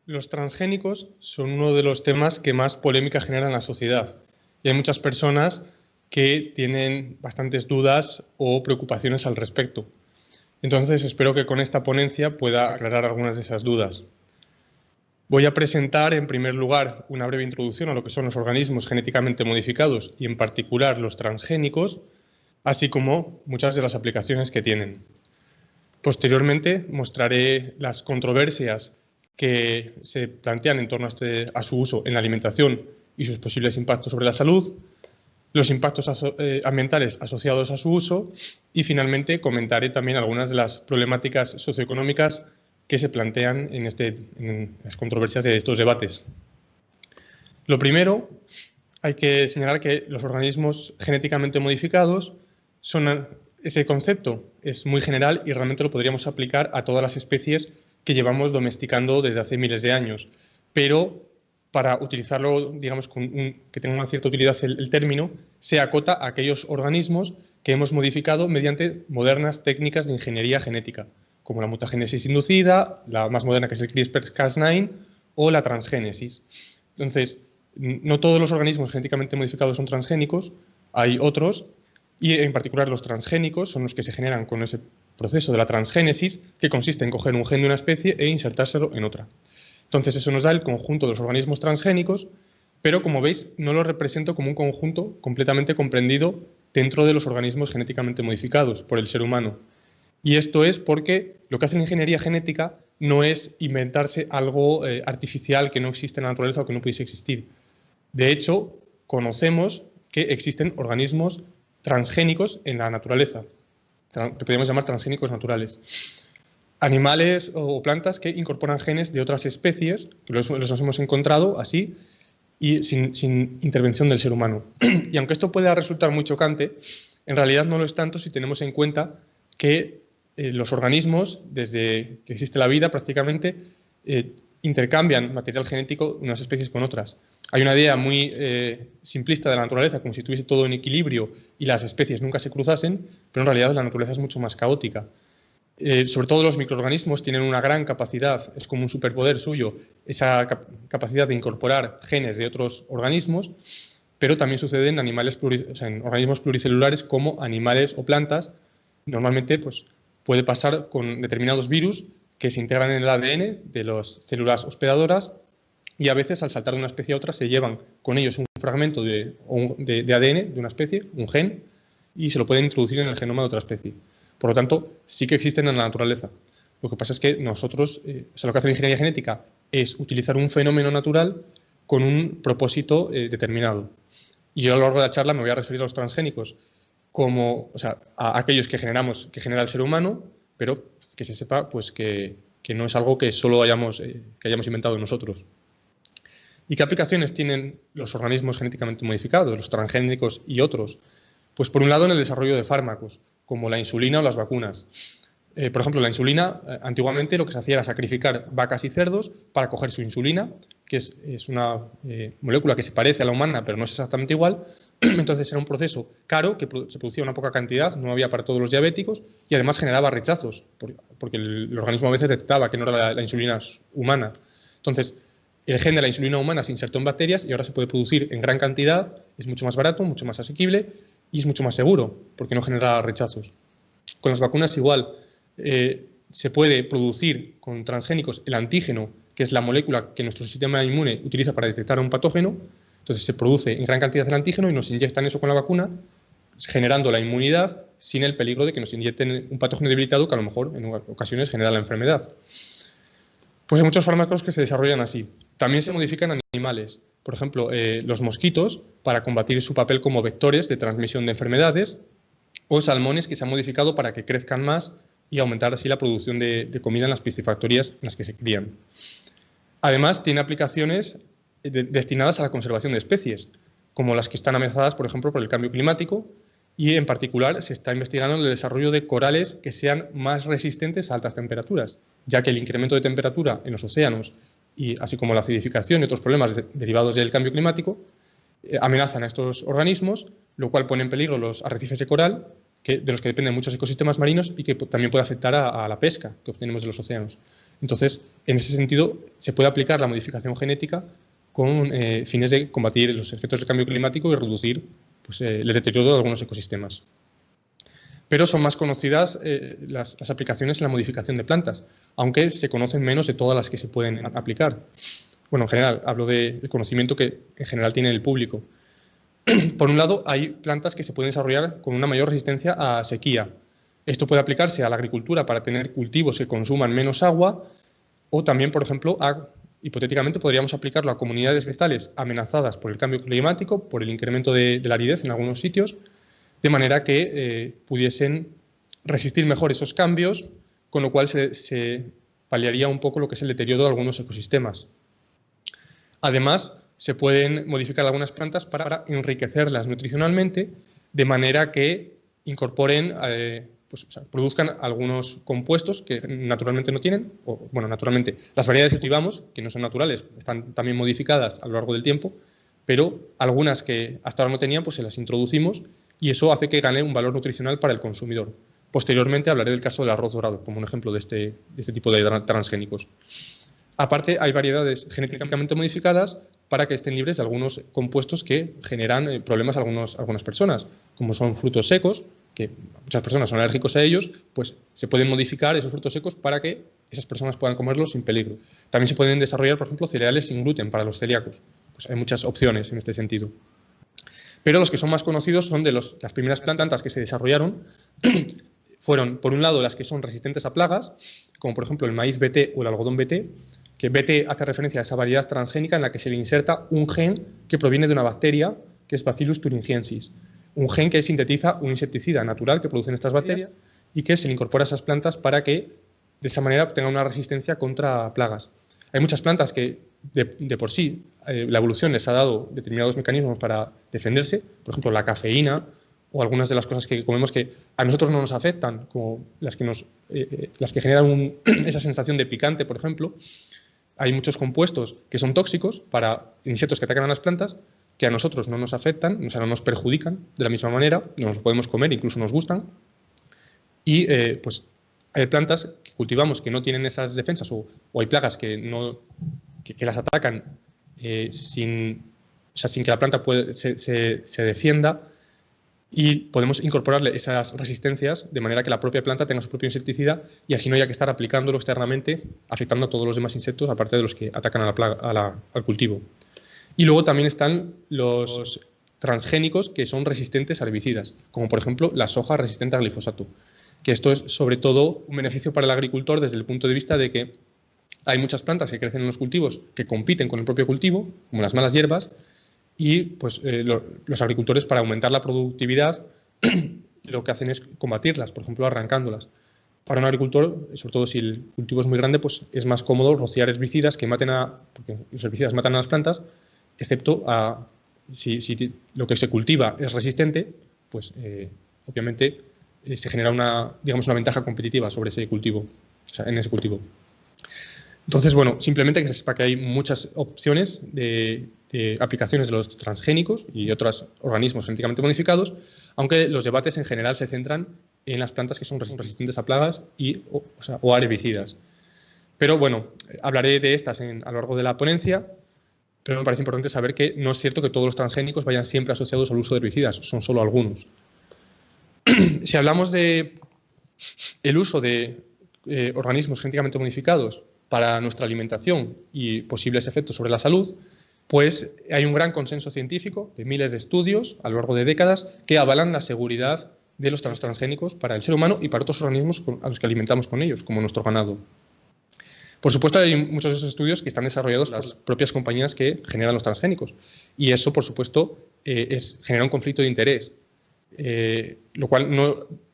Los transgénicos son uno de los temas que más polémica generan en la sociedad. Y hay muchas personas que tienen bastantes dudas o preocupaciones al respecto. Entonces, espero que con esta ponencia pueda aclarar algunas de esas dudas. Voy a presentar, en primer lugar, una breve introducción a lo que son los organismos genéticamente modificados y, en particular, los transgénicos, así como muchas de las aplicaciones que tienen. Posteriormente, mostraré las controversias que se plantean en torno a su uso en la alimentación y sus posibles impactos sobre la salud, los impactos ambientales asociados a su uso y, finalmente, comentaré también algunas de las problemáticas socioeconómicas que se plantean en las controversias de estos debates. Lo primero, hay que señalar que los organismos genéticamente modificados ese concepto es muy general y realmente lo podríamos aplicar a todas las especies que llevamos domesticando desde hace miles de años. Pero para utilizarlo, digamos, que tenga una cierta utilidad el término, se acota a aquellos organismos que hemos modificado mediante modernas técnicas de ingeniería genética, como la mutagénesis inducida, la más moderna que es el CRISPR-Cas9 o la transgénesis. Entonces, no todos los organismos genéticamente modificados son transgénicos, hay otros, y en particular los transgénicos son los que se generan con ese proceso de la transgénesis, que consiste en coger un gen de una especie e insertárselo en otra. Entonces eso nos da el conjunto de los organismos transgénicos, pero como veis no lo represento como un conjunto completamente comprendido dentro de los organismos genéticamente modificados por el ser humano. Y esto es porque lo que hace la ingeniería genética no es inventarse algo artificial que no existe en la naturaleza o que no pudiese existir. De hecho, conocemos que existen organismos transgénicos en la naturaleza, que podríamos llamar transgénicos naturales. Animales o plantas que incorporan genes de otras especies, que los hemos encontrado así, y sin intervención del ser humano. Y aunque esto pueda resultar muy chocante, en realidad no lo es tanto si tenemos en cuenta que los organismos, desde que existe la vida prácticamente, intercambian material genético de unas especies con otras. Hay una idea muy simplista de la naturaleza, como si estuviese todo en equilibrio y las especies nunca se cruzasen, pero en realidad la naturaleza es mucho más caótica. Sobre todo los microorganismos tienen una gran capacidad, es como un superpoder suyo, esa capacidad de incorporar genes de otros organismos, pero también sucede en animales en organismos pluricelulares como animales o plantas. Normalmente pues, puede pasar con determinados virus que se integran en el ADN de las células hospedadoras y a veces al saltar de una especie a otra se llevan con ellos un fragmento de ADN de una especie, un gen, y se lo pueden introducir en el genoma de otra especie. Por lo tanto, sí que existen en la naturaleza. Lo que pasa es que nosotros, lo que hace la ingeniería genética es utilizar un fenómeno natural con un propósito determinado. Y yo a lo largo de la charla me voy a referir a los transgénicos como, a aquellos que genera el ser humano, pero que se sepa pues, que no es algo que solo hayamos inventado nosotros. ¿Y qué aplicaciones tienen los organismos genéticamente modificados, los transgénicos y otros? Pues por un lado en el desarrollo de fármacos, como la insulina o las vacunas. Por ejemplo, la insulina, antiguamente lo que se hacía era sacrificar vacas y cerdos para coger su insulina, que es una molécula que se parece a la humana, pero no es exactamente igual. Entonces era un proceso caro, que se producía una poca cantidad, no había para todos los diabéticos, y además generaba rechazos, porque el organismo a veces detectaba que no era la insulina humana. Entonces, el gen de la insulina humana se insertó en bacterias y ahora se puede producir en gran cantidad, es mucho más barato, mucho más asequible y es mucho más seguro, porque no genera rechazos. Con las vacunas igual, se puede producir con transgénicos el antígeno, que es la molécula que nuestro sistema inmune utiliza para detectar un patógeno. Entonces se produce en gran cantidad el antígeno y nos inyectan eso con la vacuna, generando la inmunidad sin el peligro de que nos inyecten un patógeno debilitado que a lo mejor en ocasiones genera la enfermedad. Pues hay muchos fármacos que se desarrollan así. También se modifican animales. Por ejemplo, los mosquitos para combatir su papel como vectores de transmisión de enfermedades, o salmones que se han modificado para que crezcan más y aumentar así la producción de comida en las piscifactorías en las que se crían. Además, tiene aplicaciones destinadas a la conservación de especies, como las que están amenazadas, por ejemplo, por el cambio climático, y en particular se está investigando el desarrollo de corales que sean más resistentes a altas temperaturas, ya que el incremento de temperatura en los océanos, y así como la acidificación y otros problemas derivados del cambio climático, amenazan a estos organismos, lo cual pone en peligro los arrecifes de coral, de los que dependen muchos ecosistemas marinos y que también puede afectar a la pesca que obtenemos de los océanos. Entonces, en ese sentido, se puede aplicar la modificación genética con fines de combatir los efectos del cambio climático y reducir pues, el deterioro de algunos ecosistemas. Pero son más conocidas las aplicaciones en la modificación de plantas, aunque se conocen menos de todas las que se pueden aplicar. Bueno, en general, hablo del conocimiento que en general tiene el público. Por un lado, hay plantas que se pueden desarrollar con una mayor resistencia a sequía. Esto puede aplicarse a la agricultura para tener cultivos que consuman menos agua, o también, por ejemplo, hipotéticamente podríamos aplicarlo a comunidades vegetales amenazadas por el cambio climático, por el incremento de la aridez en algunos sitios, de manera que pudiesen resistir mejor esos cambios, con lo cual se paliaría un poco lo que es el deterioro de algunos ecosistemas. Además, se pueden modificar algunas plantas para enriquecerlas nutricionalmente, de manera que incorporen, produzcan algunos compuestos que naturalmente no tienen, o bueno, naturalmente, las variedades que cultivamos, que no son naturales, están también modificadas a lo largo del tiempo, pero algunas que hasta ahora no tenían, pues se las introducimos y eso hace que gane un valor nutricional para el consumidor. Posteriormente hablaré del caso del arroz dorado, como un ejemplo de este tipo de transgénicos. Aparte, hay variedades genéticamente modificadas para que estén libres de algunos compuestos que generan problemas a algunas personas, como son frutos secos, que muchas personas son alérgicos a ellos, pues se pueden modificar esos frutos secos para que esas personas puedan comerlos sin peligro. También se pueden desarrollar, por ejemplo, cereales sin gluten para los celíacos. Pues hay muchas opciones en este sentido. Pero los que son más conocidos son de las primeras plantas que se desarrollaron, fueron, por un lado, las que son resistentes a plagas, como por ejemplo el maíz BT o el algodón BT, que BT hace referencia a esa variedad transgénica en la que se le inserta un gen que proviene de una bacteria, que es Bacillus thuringiensis, un gen que sintetiza un insecticida natural que producen estas bacterias y que se le incorpora a esas plantas para que de esa manera tengan una resistencia contra plagas. Hay muchas plantas que de por sí la evolución les ha dado determinados mecanismos para defenderse, por ejemplo la cafeína o algunas de las cosas que comemos que a nosotros no nos afectan, como las que generan esa sensación de picante, por ejemplo. Hay muchos compuestos que son tóxicos para insectos que atacan a las plantas, que a nosotros no nos afectan, o sea, no nos perjudican de la misma manera, nos los podemos comer, incluso nos gustan. Y pues hay plantas que cultivamos que no tienen esas defensas o hay plagas que las atacan sin que la planta se defienda, y podemos incorporarle esas resistencias de manera que la propia planta tenga su propio insecticida y así no haya que estar aplicándolo externamente, afectando a todos los demás insectos, aparte de los que atacan al cultivo. Y luego también están los transgénicos que son resistentes a herbicidas, como por ejemplo la soja resistente al glifosato, que esto es sobre todo un beneficio para el agricultor desde el punto de vista de que hay muchas plantas que crecen en los cultivos que compiten con el propio cultivo, como las malas hierbas, y pues, los agricultores, para aumentar la productividad, lo que hacen es combatirlas, por ejemplo, arrancándolas. Para un agricultor, sobre todo si el cultivo es muy grande, pues es más cómodo rociar herbicidas porque los herbicidas matan a las plantas, excepto si lo que se cultiva es resistente, pues obviamente se genera una ventaja competitiva sobre ese cultivo, o sea, en ese cultivo. Entonces, bueno, simplemente que se sepa que hay muchas opciones de aplicaciones de los transgénicos y otros organismos genéticamente modificados, aunque los debates en general se centran en las plantas que son resistentes a plagas o a herbicidas. Pero bueno, hablaré de estas a lo largo de la ponencia, pero me parece importante saber que no es cierto que todos los transgénicos vayan siempre asociados al uso de herbicidas, son solo algunos. Si hablamos del uso de organismos genéticamente modificados para nuestra alimentación y posibles efectos sobre la salud, pues hay un gran consenso científico de miles de estudios a lo largo de décadas que avalan la seguridad de los transgénicos para el ser humano y para otros organismos a los que alimentamos con ellos, como nuestro ganado. Por supuesto, hay muchos de esos estudios que están desarrollados por las propias compañías que generan los transgénicos, y eso, por supuesto, genera un conflicto de interés, lo cual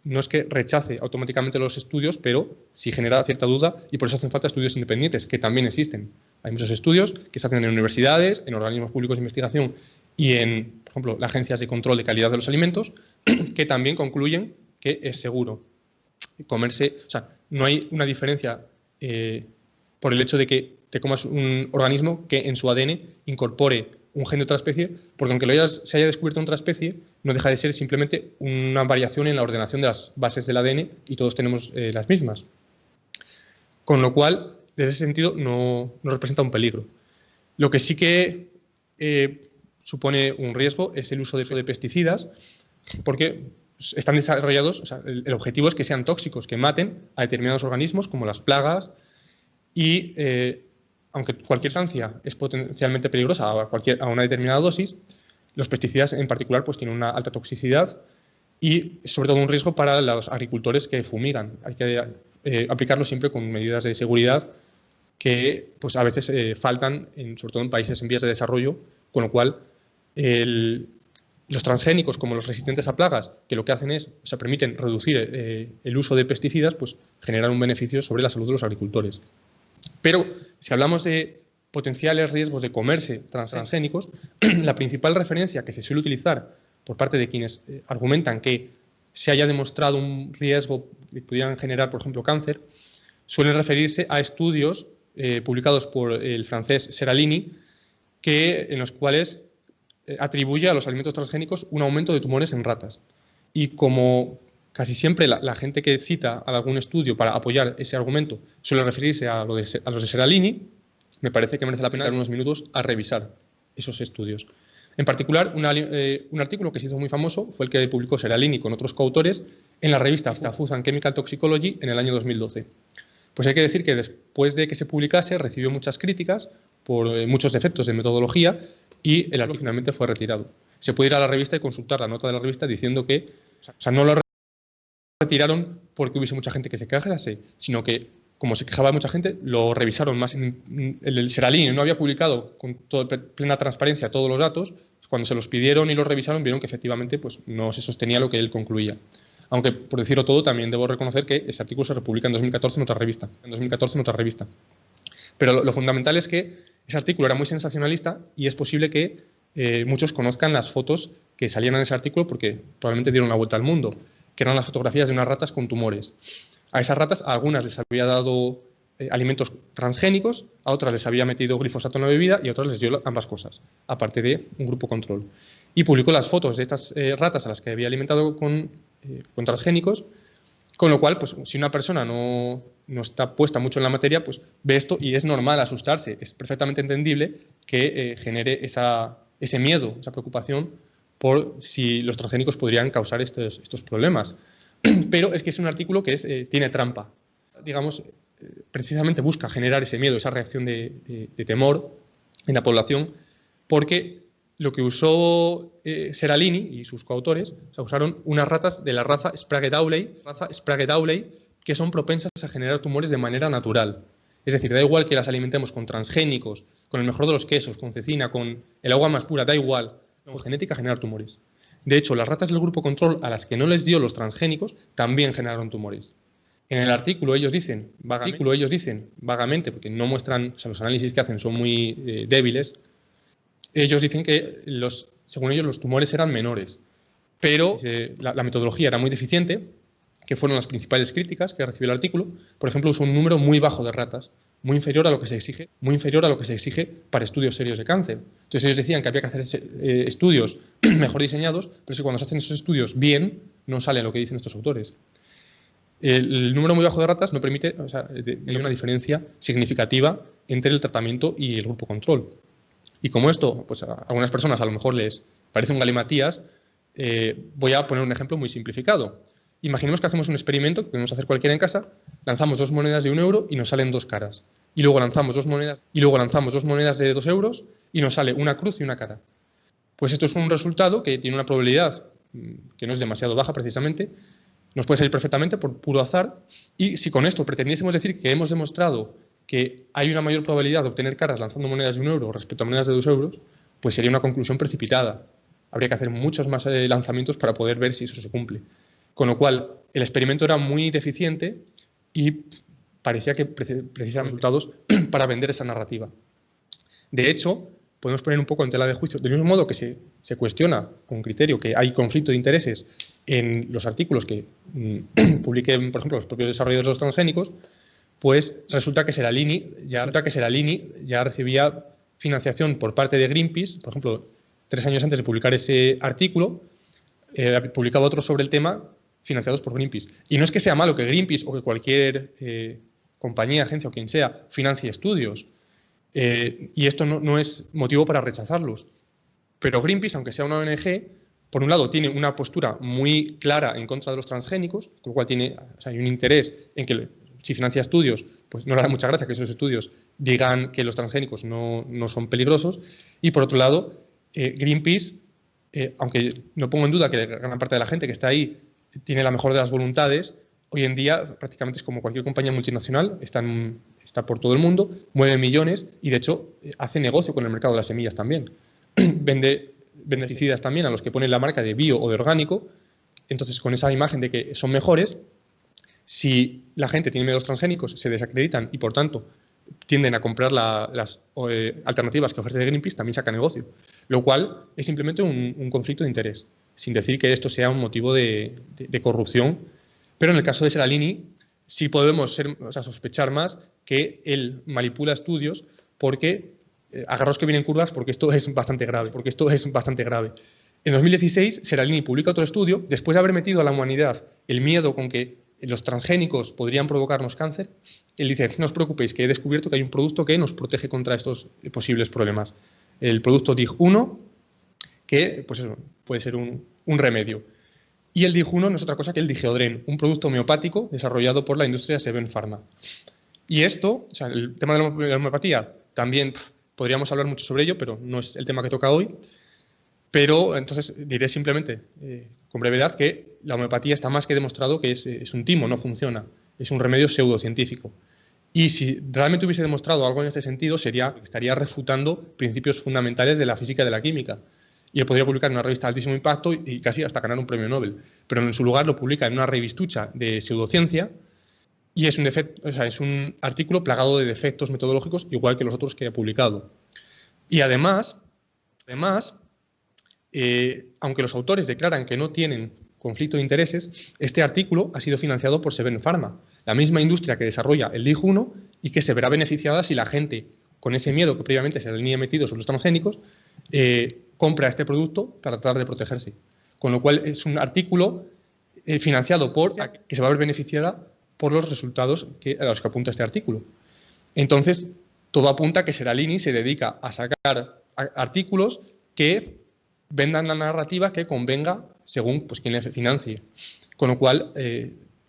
no es que rechace automáticamente los estudios, pero sí genera cierta duda, y por eso hacen falta estudios independientes, que también existen. Hay muchos estudios que se hacen en universidades, en organismos públicos de investigación y en, por ejemplo, las agencias de control de calidad de los alimentos, que también concluyen que es seguro comerse. O sea, no hay una diferencia por el hecho de que te comas un organismo que en su ADN incorpore un gen de otra especie, porque aunque se haya descubierto en otra especie, no deja de ser simplemente una variación en la ordenación de las bases del ADN y todos tenemos las mismas. Con lo cual, ese sentido no representa un peligro. Lo que sí que supone un riesgo es el uso de pesticidas, porque están desarrollados, o sea, el objetivo es que sean tóxicos, que maten a determinados organismos como las plagas y, aunque cualquier sustancia es potencialmente peligrosa a una determinada dosis, los pesticidas en particular pues tienen una alta toxicidad y sobre todo un riesgo para los agricultores que fumigan. Hay que aplicarlo siempre con medidas de seguridad que pues a veces faltan, sobre todo en países en vías de desarrollo, con lo cual los transgénicos, como los resistentes a plagas, que lo que hacen es, o sea, permiten reducir el uso de pesticidas, pues generan un beneficio sobre la salud de los agricultores. Pero si hablamos de potenciales riesgos de comerse transgénicos, la principal referencia que se suele utilizar por parte de quienes argumentan que se haya demostrado un riesgo que pudieran generar, por ejemplo, cáncer, suelen referirse a estudios publicados por el francés Seralini, en los cuales atribuye a los alimentos transgénicos un aumento de tumores en ratas. Y como casi siempre la gente que cita algún estudio para apoyar ese argumento suele referirse a los de Seralini, me parece que merece la pena dar unos minutos a revisar esos estudios. En particular, un artículo que se hizo muy famoso fue el que publicó Seralini con otros coautores en la revista Food and Chemical Toxicology en el año 2012. Pues hay que decir que después de que se publicase recibió muchas críticas por muchos defectos de metodología y el artículo finalmente fue retirado. Se puede ir a la revista y consultar la nota de la revista diciendo que, o sea, no lo retiraron porque hubiese mucha gente que se quejase, sino que, como se quejaba mucha gente, lo revisaron más. El Seralini no había publicado con plena transparencia todos los datos. Cuando se los pidieron y los revisaron, vieron que efectivamente pues, no se sostenía lo que él concluía. Aunque, por decirlo todo, también debo reconocer que ese artículo se republica en 2014 en otra revista. Pero lo fundamental es que ese artículo era muy sensacionalista y es posible que muchos conozcan las fotos que salían en ese artículo porque probablemente dieron la vuelta al mundo, que eran las fotografías de unas ratas con tumores. A esas ratas, a algunas les había dado alimentos transgénicos, a otras les había metido glifosato en la bebida y a otras les dio ambas cosas, aparte de un grupo control. Y publicó las fotos de estas ratas a las que había alimentado con transgénicos, con lo cual, pues, si una persona no está puesta mucho en la materia, pues ve esto y es normal asustarse. Es perfectamente entendible que genere ese miedo, esa preocupación por si los transgénicos podrían causar estos problemas. Pero es que es un artículo que tiene trampa. Digamos, precisamente busca generar ese miedo, esa reacción de temor en la población, porque lo que usó Seralini y sus coautores, o sea, usaron unas ratas de la raza Sprague Dawley, que son propensas a generar tumores de manera natural. Es decir, da igual que las alimentemos con transgénicos, con el mejor de los quesos, con cecina, con el agua más pura, da igual. Por genética generar tumores. De hecho, las ratas del grupo control a las que no les dio los transgénicos también generaron tumores. En el artículo ellos dicen vagamente, porque no muestran, o sea, los análisis que hacen son muy débiles, ellos dicen que, según ellos, los tumores eran menores, pero la metodología era muy deficiente, que fueron las principales críticas que recibió el artículo. Por ejemplo, usó un número muy bajo de ratas, muy inferior a lo que se exige para estudios serios de cáncer. Entonces ellos decían que había que hacer estudios mejor diseñados, pero es que cuando se hacen esos estudios bien, no sale lo que dicen estos autores. El número muy bajo de ratas no permite, o sea, hay una diferencia significativa entre el tratamiento y el grupo control. Y como esto, pues a algunas personas a lo mejor les parece un galimatías, voy a poner un ejemplo muy simplificado. Imaginemos que hacemos un experimento, que podemos hacer cualquiera en casa, lanzamos 2 monedas de 1 euro y nos salen 2 caras. Y luego lanzamos dos monedas de 2 euros y nos sale una cruz y una cara. Pues esto es un resultado que tiene una probabilidad que no es demasiado baja precisamente, nos puede salir perfectamente por puro azar, y si con esto pretendiésemos decir que hemos demostrado que hay una mayor probabilidad de obtener caras lanzando monedas de 1 euro respecto a monedas de 2 euros, pues sería una conclusión precipitada. Habría que hacer muchos más lanzamientos para poder ver si eso se cumple. Con lo cual, el experimento era muy deficiente y parecía que precisaba resultados para vender esa narrativa. De hecho, podemos poner un poco en tela de juicio, del mismo modo que se cuestiona con criterio que hay conflicto de intereses en los artículos que publiquen, por ejemplo, los propios desarrolladores de los transgénicos, pues resulta que Seralini ya recibía financiación por parte de Greenpeace. Por ejemplo, 3 años antes de publicar ese artículo, publicaba otro sobre el tema financiados por Greenpeace. Y no es que sea malo que Greenpeace o que cualquier compañía, agencia o quien sea, financie estudios. Y esto no es motivo para rechazarlos. Pero Greenpeace, aunque sea una ONG, por un lado tiene una postura muy clara en contra de los transgénicos, con lo cual hay un interés en que si financia estudios, pues no le hará mucha gracia que esos estudios digan que los transgénicos no son peligrosos. Y por otro lado, Greenpeace, aunque no pongo en duda que gran parte de la gente que está ahí tiene la mejor de las voluntades, hoy en día prácticamente es como cualquier compañía multinacional, está por todo el mundo, mueve millones y de hecho hace negocio con el mercado de las semillas también. Vende pesticidas también a los que ponen la marca de bio o de orgánico. Entonces, con esa imagen de que son mejores, si la gente tiene miedo a los transgénicos, se desacreditan y, por tanto, tienden a comprar las alternativas que ofrece Greenpeace, también saca negocio. Lo cual es simplemente un conflicto de interés, sin decir que esto sea un motivo de corrupción. Pero en el caso de Seralini, sí podemos sospechar más que él manipula estudios porque agarraos que vienen curvas porque esto es bastante grave. En 2016, Seralini publica otro estudio, después de haber metido a la humanidad el miedo con que los transgénicos podrían provocarnos cáncer. Él dice, no os preocupéis, que he descubierto que hay un producto que nos protege contra estos posibles problemas. El producto DIG-1, que pues eso, puede ser un remedio. Y el DIG-1 no es otra cosa que el Digeodren, un producto homeopático desarrollado por la industria Seven Pharma. Y esto, el tema de la homeopatía, también podríamos hablar mucho sobre ello, pero no es el tema que toca hoy. Pero entonces diré simplemente, con brevedad, que la homeopatía está más que demostrado que es un timo, no funciona. Es un remedio pseudocientífico. Y si realmente hubiese demostrado algo en este sentido, estaría refutando principios fundamentales de la física y de la química. Y él podría publicar en una revista de altísimo impacto y casi hasta ganar un premio Nobel. Pero en su lugar lo publica en una revistucha de pseudociencia y es un artículo plagado de defectos metodológicos, igual que los otros que ha publicado. Y además aunque los autores declaran que no tienen conflicto de intereses, este artículo ha sido financiado por Seven Pharma, la misma industria que desarrolla el DIG-1 y que se verá beneficiada si la gente, con ese miedo que previamente se le tenía metido sobre los transgénicos, compra este producto para tratar de protegerse. Con lo cual es un artículo financiado que se va a ver beneficiada por los resultados a los que apunta este artículo. Entonces, todo apunta a que Seralini se dedica a sacar artículos que vendan la narrativa que convenga según quien le financie. Con lo cual,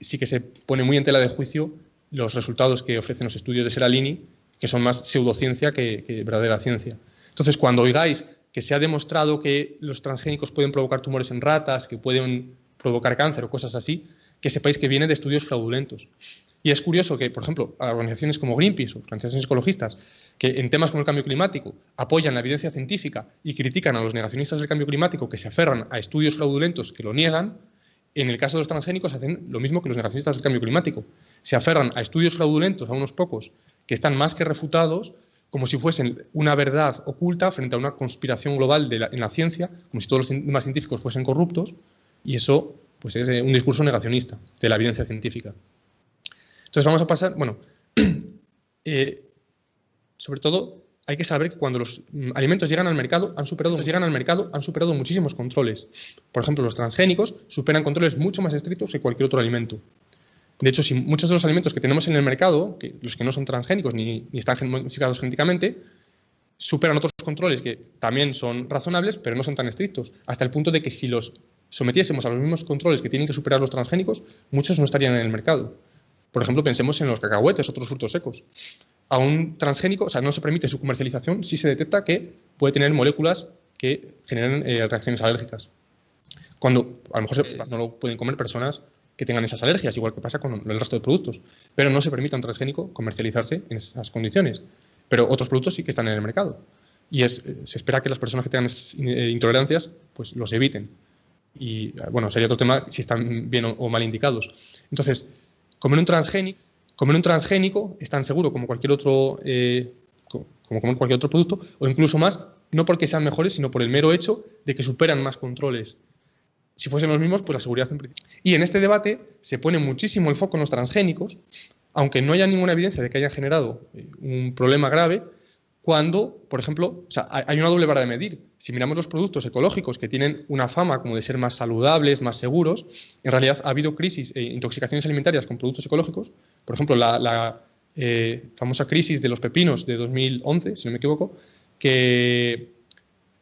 sí que se pone muy en tela de juicio los resultados que ofrecen los estudios de Seralini, que son más pseudociencia que verdadera ciencia. Entonces, cuando oigáis que se ha demostrado que los transgénicos pueden provocar tumores en ratas, que pueden provocar cáncer o cosas así, que sepáis que viene de estudios fraudulentos. Y es curioso que, por ejemplo, organizaciones como Greenpeace o organizaciones ecologistas, que en temas como el cambio climático apoyan la evidencia científica y critican a los negacionistas del cambio climático que se aferran a estudios fraudulentos que lo niegan, en el caso de los transgénicos hacen lo mismo que los negacionistas del cambio climático. Se aferran a estudios fraudulentos, a unos pocos, que están más que refutados, como si fuesen una verdad oculta frente a una conspiración global en la ciencia, como si todos los demás científicos fuesen corruptos, y eso pues es un discurso negacionista de la evidencia científica. Entonces vamos a pasar, sobre todo hay que saber que cuando los alimentos llegan al mercado han superado muchísimos controles. Por ejemplo, los transgénicos superan controles mucho más estrictos que cualquier otro alimento. De hecho, si muchos de los alimentos que tenemos en el mercado, los que no son transgénicos ni están modificados genéticamente, superan otros controles que también son razonables, pero no son tan estrictos, hasta el punto de que si los sometiésemos a los mismos controles que tienen que superar los transgénicos, muchos no estarían en el mercado. Por ejemplo, pensemos en los cacahuetes, otros frutos secos. A un transgénico, no se permite su comercialización si se detecta que puede tener moléculas que generen reacciones alérgicas. Cuando a lo mejor no lo pueden comer personas que tengan esas alergias, igual que pasa con el resto de productos. Pero no se permite a un transgénico comercializarse en esas condiciones. Pero otros productos sí que están en el mercado. Y se espera que las personas que tengan intolerancias pues los eviten. Y sería otro tema si están bien o mal indicados. Entonces, comer un transgénico es tan seguro como cualquier otro comer cualquier otro producto, o incluso más, no porque sean mejores, sino por el mero hecho de que superan más controles. Si fuesen los mismos, pues la seguridad en principio. Y en este debate se pone muchísimo el foco en los transgénicos, aunque no haya ninguna evidencia de que hayan generado un problema grave, cuando, por ejemplo, hay una doble vara de medir. Si miramos los productos ecológicos que tienen una fama como de ser más saludables, más seguros, en realidad ha habido crisis e intoxicaciones alimentarias con productos ecológicos. Por ejemplo, la famosa crisis de los pepinos de 2011, si no me equivoco, que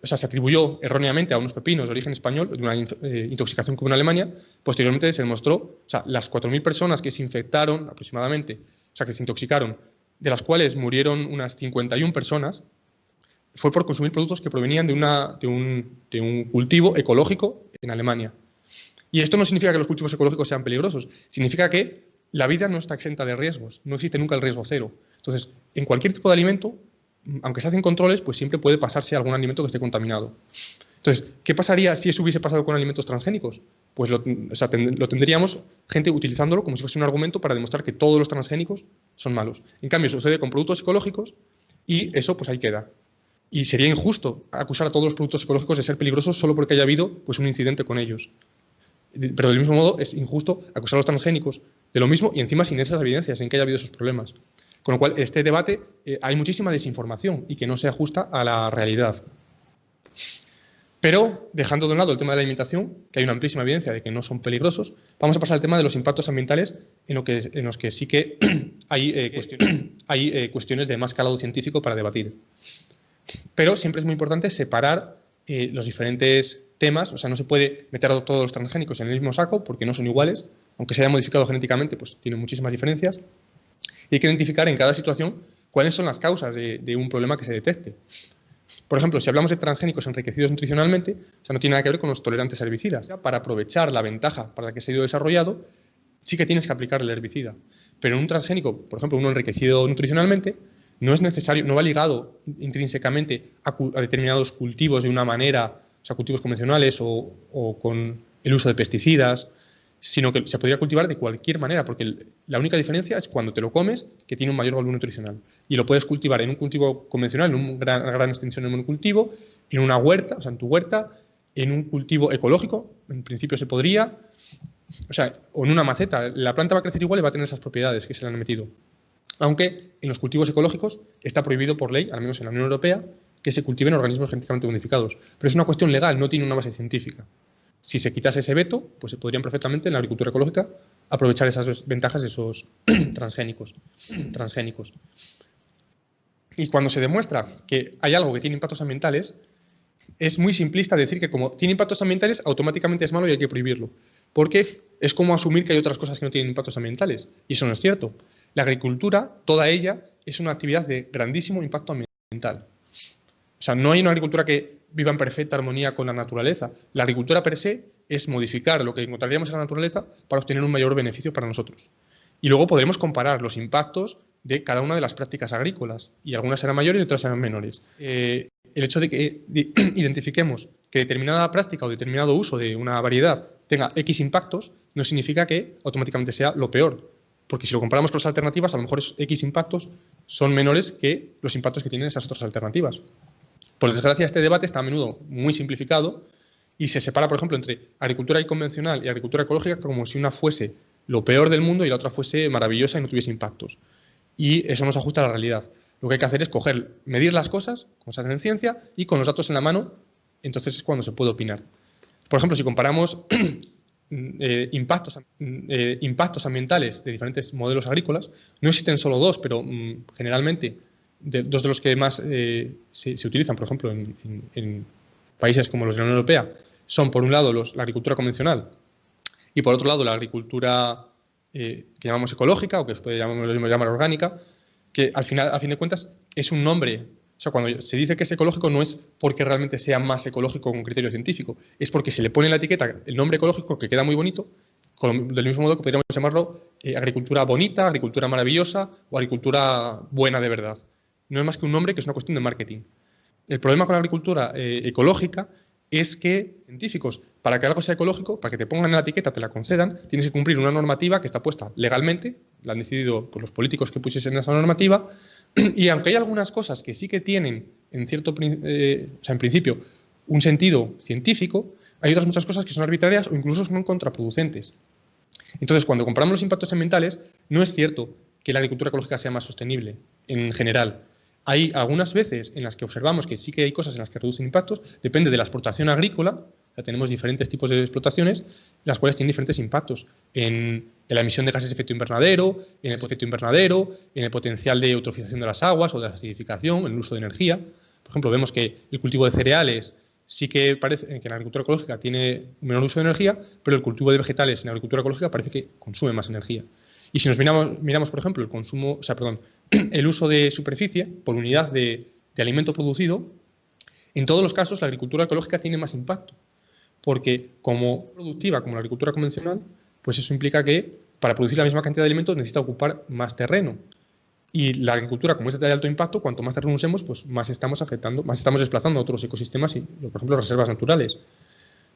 se atribuyó erróneamente a unos pepinos de origen español, de una intoxicación que hubo en Alemania. Posteriormente se demostró, las 4.000 personas que se infectaron aproximadamente, que se intoxicaron, de las cuales murieron unas 51 personas, fue por consumir productos que provenían de un cultivo ecológico en Alemania. Y esto no significa que los cultivos ecológicos sean peligrosos, significa que la vida no está exenta de riesgos, no existe nunca el riesgo cero. Entonces, en cualquier tipo de alimento, aunque se hacen controles, pues siempre puede pasarse algún alimento que esté contaminado. Entonces, ¿qué pasaría si eso hubiese pasado con alimentos transgénicos? Pues lo tendríamos gente utilizándolo como si fuese un argumento para demostrar que todos los transgénicos son malos. En cambio, sucede con productos ecológicos y eso pues ahí queda. Y sería injusto acusar a todos los productos ecológicos de ser peligrosos solo porque haya habido pues, un incidente con ellos. Pero del mismo modo es injusto acusar a los transgénicos de lo mismo y encima sin esas evidencias en que haya habido esos problemas. Con lo cual, este debate hay muchísima desinformación y que no se ajusta a la realidad. Pero, dejando de un lado el tema de la alimentación, que hay una amplísima evidencia de que no son peligrosos, vamos a pasar al tema de los impactos ambientales, en los que sí que hay cuestiones de más calado científico para debatir. Pero siempre es muy importante separar los diferentes temas, no se puede meter a todos los transgénicos en el mismo saco porque no son iguales, aunque se haya modificado genéticamente, pues tienen muchísimas diferencias. Y hay que identificar en cada situación cuáles son las causas de un problema que se detecte. Por ejemplo, si hablamos de transgénicos enriquecidos nutricionalmente, no tiene nada que ver con los tolerantes a herbicidas. Para aprovechar la ventaja para la que se ha ido desarrollado, sí que tienes que aplicar el herbicida. Pero en un transgénico, por ejemplo, uno enriquecido nutricionalmente, no es necesario, no va ligado intrínsecamente a determinados cultivos de una manera, cultivos convencionales o con el uso de pesticidas, sino que se podría cultivar de cualquier manera, porque la única diferencia es cuando te lo comes, que tiene un mayor valor nutricional. Y lo puedes cultivar en un cultivo convencional, en una gran extensión en un cultivo, en una huerta, en tu huerta, en un cultivo ecológico, en principio se podría, o en una maceta. La planta va a crecer igual y va a tener esas propiedades que se le han metido. Aunque en los cultivos ecológicos está prohibido por ley, al menos en la Unión Europea, que se cultiven organismos genéticamente modificados. Pero es una cuestión legal, no tiene una base científica. Si se quitase ese veto, pues se podrían perfectamente en la agricultura ecológica aprovechar esas ventajas de esos transgénicos. Y cuando se demuestra que hay algo que tiene impactos ambientales, es muy simplista decir que como tiene impactos ambientales, automáticamente es malo y hay que prohibirlo. Porque es como asumir que hay otras cosas que no tienen impactos ambientales. Y eso no es cierto. La agricultura, toda ella, es una actividad de grandísimo impacto ambiental. No hay una agricultura que viva en perfecta armonía con la naturaleza. La agricultura per se es modificar lo que encontraríamos en la naturaleza para obtener un mayor beneficio para nosotros. Y luego podremos comparar los impactos de cada una de las prácticas agrícolas, y algunas serán mayores y otras serán menores. El hecho de que identifiquemos que determinada práctica o determinado uso de una variedad tenga X impactos no significa que automáticamente sea lo peor, porque si lo comparamos con las alternativas, a lo mejor esos X impactos son menores que los impactos que tienen esas otras alternativas. Por desgracia, este debate está a menudo muy simplificado y se separa, por ejemplo, entre agricultura convencional y agricultura ecológica como si una fuese lo peor del mundo y la otra fuese maravillosa y no tuviese impactos. Y eso no se ajusta a la realidad. Lo que hay que hacer es medir las cosas, como se hace en ciencia, y con los datos en la mano, entonces es cuando se puede opinar. Por ejemplo, si comparamos impactos ambientales de diferentes modelos agrícolas, no existen solo dos, pero generalmente dos de los que más se utilizan, por ejemplo, en países como los de la Unión Europea, son por un lado la agricultura convencional y por otro lado la agricultura que llamamos ecológica o que después llamar orgánica, que al final, a fin de cuentas, es un nombre. Cuando se dice que es ecológico no es porque realmente sea más ecológico con criterio científico, es porque se le pone en la etiqueta el nombre ecológico que queda muy bonito, del mismo modo que podríamos llamarlo agricultura bonita, agricultura maravillosa o agricultura buena de verdad. No es más que un nombre que es una cuestión de marketing. El problema con la agricultura ecológica es que científicos, para que algo sea ecológico, para que te pongan en la etiqueta, te la concedan, tienes que cumplir una normativa que está puesta legalmente, la han decidido pues, los políticos que pusiesen esa normativa, y aunque hay algunas cosas que sí que tienen, en principio, un sentido científico, hay otras muchas cosas que son arbitrarias o incluso son contraproducentes. Entonces, cuando comparamos los impactos ambientales, no es cierto que la agricultura ecológica sea más sostenible en general. Hay algunas veces en las que observamos que sí que hay cosas en las que reducen impactos, depende de la explotación agrícola, O sea, tenemos diferentes tipos de explotaciones, las cuales tienen diferentes impactos en la emisión de gases de efecto invernadero, en el efecto invernadero, en el potencial de eutrofización de las aguas o de acidificación, en el uso de energía. Por ejemplo, vemos que el cultivo de cereales sí que parece que en la agricultura ecológica tiene un menor uso de energía, pero el cultivo de vegetales en la agricultura ecológica parece que consume más energía. Y si nos miramos por ejemplo, el uso de superficie por unidad de alimento producido, en todos los casos la agricultura ecológica tiene más impacto, porque como productiva como la agricultura convencional, pues eso implica que para producir la misma cantidad de alimentos necesita ocupar más terreno. Y la agricultura, como es de alto impacto, cuanto más terreno usemos, pues más estamos afectando, más estamos desplazando a otros ecosistemas y, por ejemplo, reservas naturales.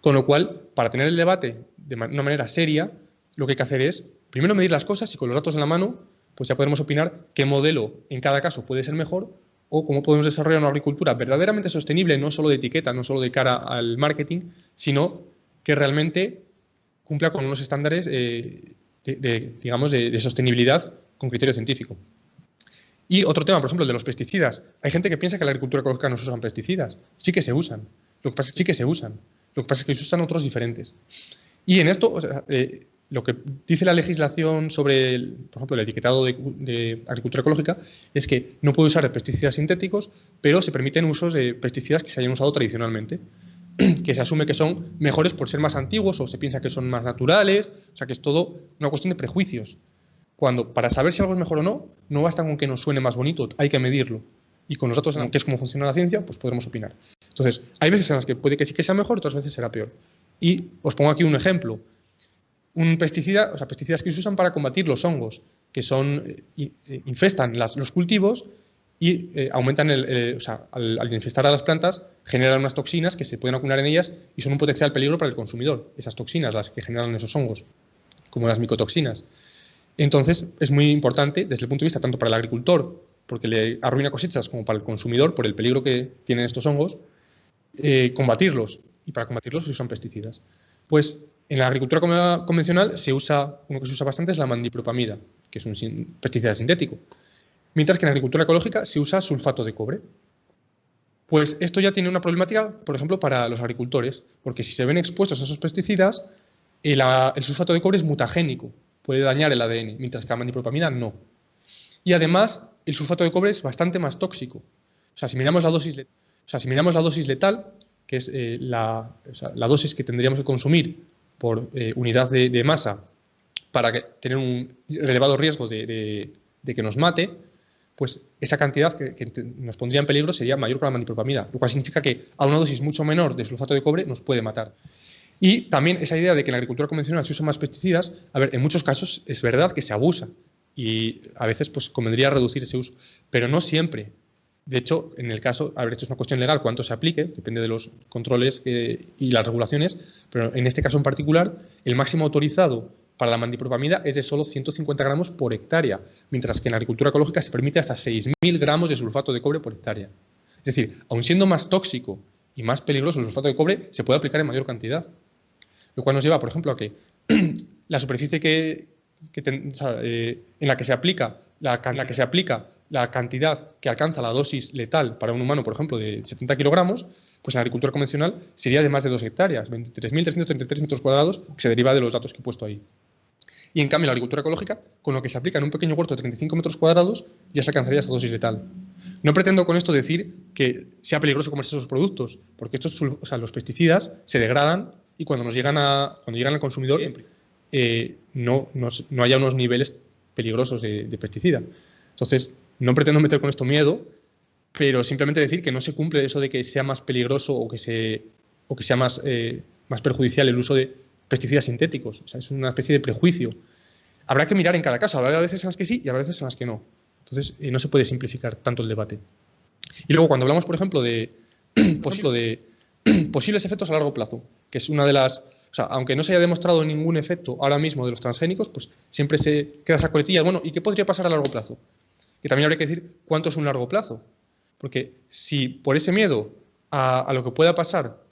Con lo cual, para tener el debate de una manera seria, lo que hay que hacer es, primero, medir las cosas y con los datos en la mano, pues ya podremos opinar qué modelo en cada caso puede ser mejor o cómo podemos desarrollar una agricultura verdaderamente sostenible, no solo de etiqueta, no solo de cara al marketing, sino que realmente cumpla con unos estándares de sostenibilidad con criterio científico. Y otro tema, por ejemplo, el de los pesticidas. Hay gente que piensa que en la agricultura ecológica no se usan pesticidas. Sí que se usan. Lo que pasa es que se usan otros diferentes. Y en esto, lo que dice la legislación sobre, por ejemplo, el etiquetado de agricultura ecológica es que no puede usar pesticidas sintéticos, pero se permiten usos de pesticidas que se hayan usado tradicionalmente, que se asume que son mejores por ser más antiguos o se piensa que son más naturales. O sea, que es todo una cuestión de prejuicios. Cuando para saber si algo es mejor o no, no basta con que nos suene más bonito, hay que medirlo. Y con los datos, que es como funciona la ciencia, pues podremos opinar. Entonces, hay veces en las que puede que sí que sea mejor, otras veces será peor. Y os pongo aquí un ejemplo. Un pesticida, o sea, pesticidas que se usan para combatir los hongos, que infestan los cultivos y aumentan al infestar a las plantas, generan unas toxinas que se pueden acumular en ellas y son un potencial peligro para el consumidor. Esas toxinas, las que generan esos hongos, como las micotoxinas. Entonces, es muy importante desde el punto de vista tanto para el agricultor, porque le arruina cosechas, como para el consumidor, por el peligro que tienen estos hongos, combatirlos. Y para combatirlos se usan pesticidas. Pues en la agricultura convencional uno que se usa bastante es la mandipropamida, que es un pesticida sintético. Mientras que en la agricultura ecológica se usa sulfato de cobre. Pues esto ya tiene una problemática, por ejemplo, para los agricultores, porque si se ven expuestos a esos pesticidas, el sulfato de cobre es mutagénico, puede dañar el ADN, mientras que la mandipropamida no. Y además, el sulfato de cobre es bastante más tóxico. O sea, si miramos la dosis letal, que es la dosis que tendríamos que consumir por unidad de masa para tener un elevado riesgo de que nos mate, pues esa cantidad que nos pondría en peligro sería mayor que la mandipropamida, lo cual significa que a una dosis mucho menor de sulfato de cobre nos puede matar. Y también esa idea de que en la agricultura convencional se usan más pesticidas, a ver, en muchos casos es verdad que se abusa y a veces pues convendría reducir ese uso, pero no siempre. De hecho, en el caso, a ver, esto es una cuestión legal, cuánto se aplique, depende de los controles y las regulaciones, pero en este caso en particular, el máximo autorizado para la mandipropamida es de solo 150 gramos por hectárea, mientras que en la agricultura ecológica se permite hasta 6.000 gramos de sulfato de cobre por hectárea. Es decir, aun siendo más tóxico y más peligroso el sulfato de cobre, se puede aplicar en mayor cantidad. Lo cual nos lleva, por ejemplo, a que la superficie en la que se aplica la cantidad que alcanza la dosis letal para un humano, por ejemplo, de 70 kilogramos, pues en la agricultura convencional sería de más de 2 hectáreas, 23.333 metros cuadrados, que se deriva de los datos que he puesto ahí. Y en cambio, la agricultura ecológica, con lo que se aplica en un pequeño huerto de 35 metros cuadrados, ya se alcanzaría esa dosis letal. No pretendo con esto decir que sea peligroso comerse esos productos, porque los pesticidas se degradan y cuando llegan al consumidor no haya unos niveles peligrosos de pesticida. Entonces, no pretendo meter con esto miedo, pero simplemente decir que no se cumple eso de que sea más peligroso o que sea más perjudicial el uso de pesticidas sintéticos. O sea, es una especie de prejuicio. Habrá que mirar en cada caso. Habrá veces en las que sí y habrá veces en las que no. Entonces, no se puede simplificar tanto el debate. Y luego, cuando hablamos, por ejemplo, de posibles efectos a largo plazo, que es una de las... O sea, aunque no se haya demostrado ningún efecto ahora mismo de los transgénicos, pues siempre se queda esa coletilla. Bueno, ¿y qué podría pasar a largo plazo? Y también habría que decir cuánto es un largo plazo. Porque si por ese miedo a lo que pueda pasar,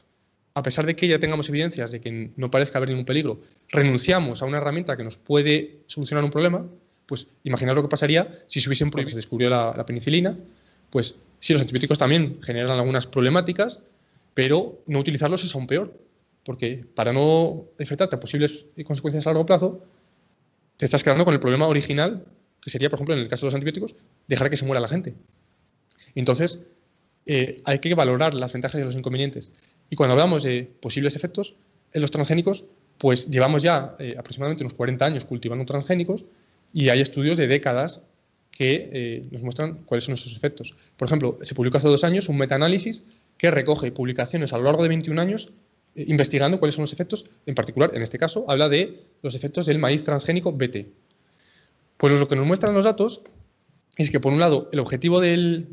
a pesar de que ya tengamos evidencias de que no parezca haber ningún peligro, renunciamos a una herramienta que nos puede solucionar un problema, pues imaginad lo que pasaría si se hubiesen prohibido. Se descubrió la penicilina, pues sí, los antibióticos también generan algunas problemáticas, pero no utilizarlos es aún peor. porque para no enfrentarte a posibles consecuencias a largo plazo, te estás quedando con el problema original, que sería, por ejemplo, en el caso de los antibióticos, dejar que se muera la gente. Entonces, hay que valorar las ventajas y los inconvenientes. Y cuando hablamos de posibles efectos en los transgénicos, pues llevamos ya aproximadamente unos 40 años cultivando transgénicos y hay estudios de décadas que nos muestran cuáles son esos efectos. Por ejemplo, se publicó hace 2 años un metaanálisis que recoge publicaciones a lo largo de 21 años investigando cuáles son los efectos, en particular, en este caso, habla de los efectos del maíz transgénico BT. Pues lo que nos muestran los datos es que, por un lado, el objetivo de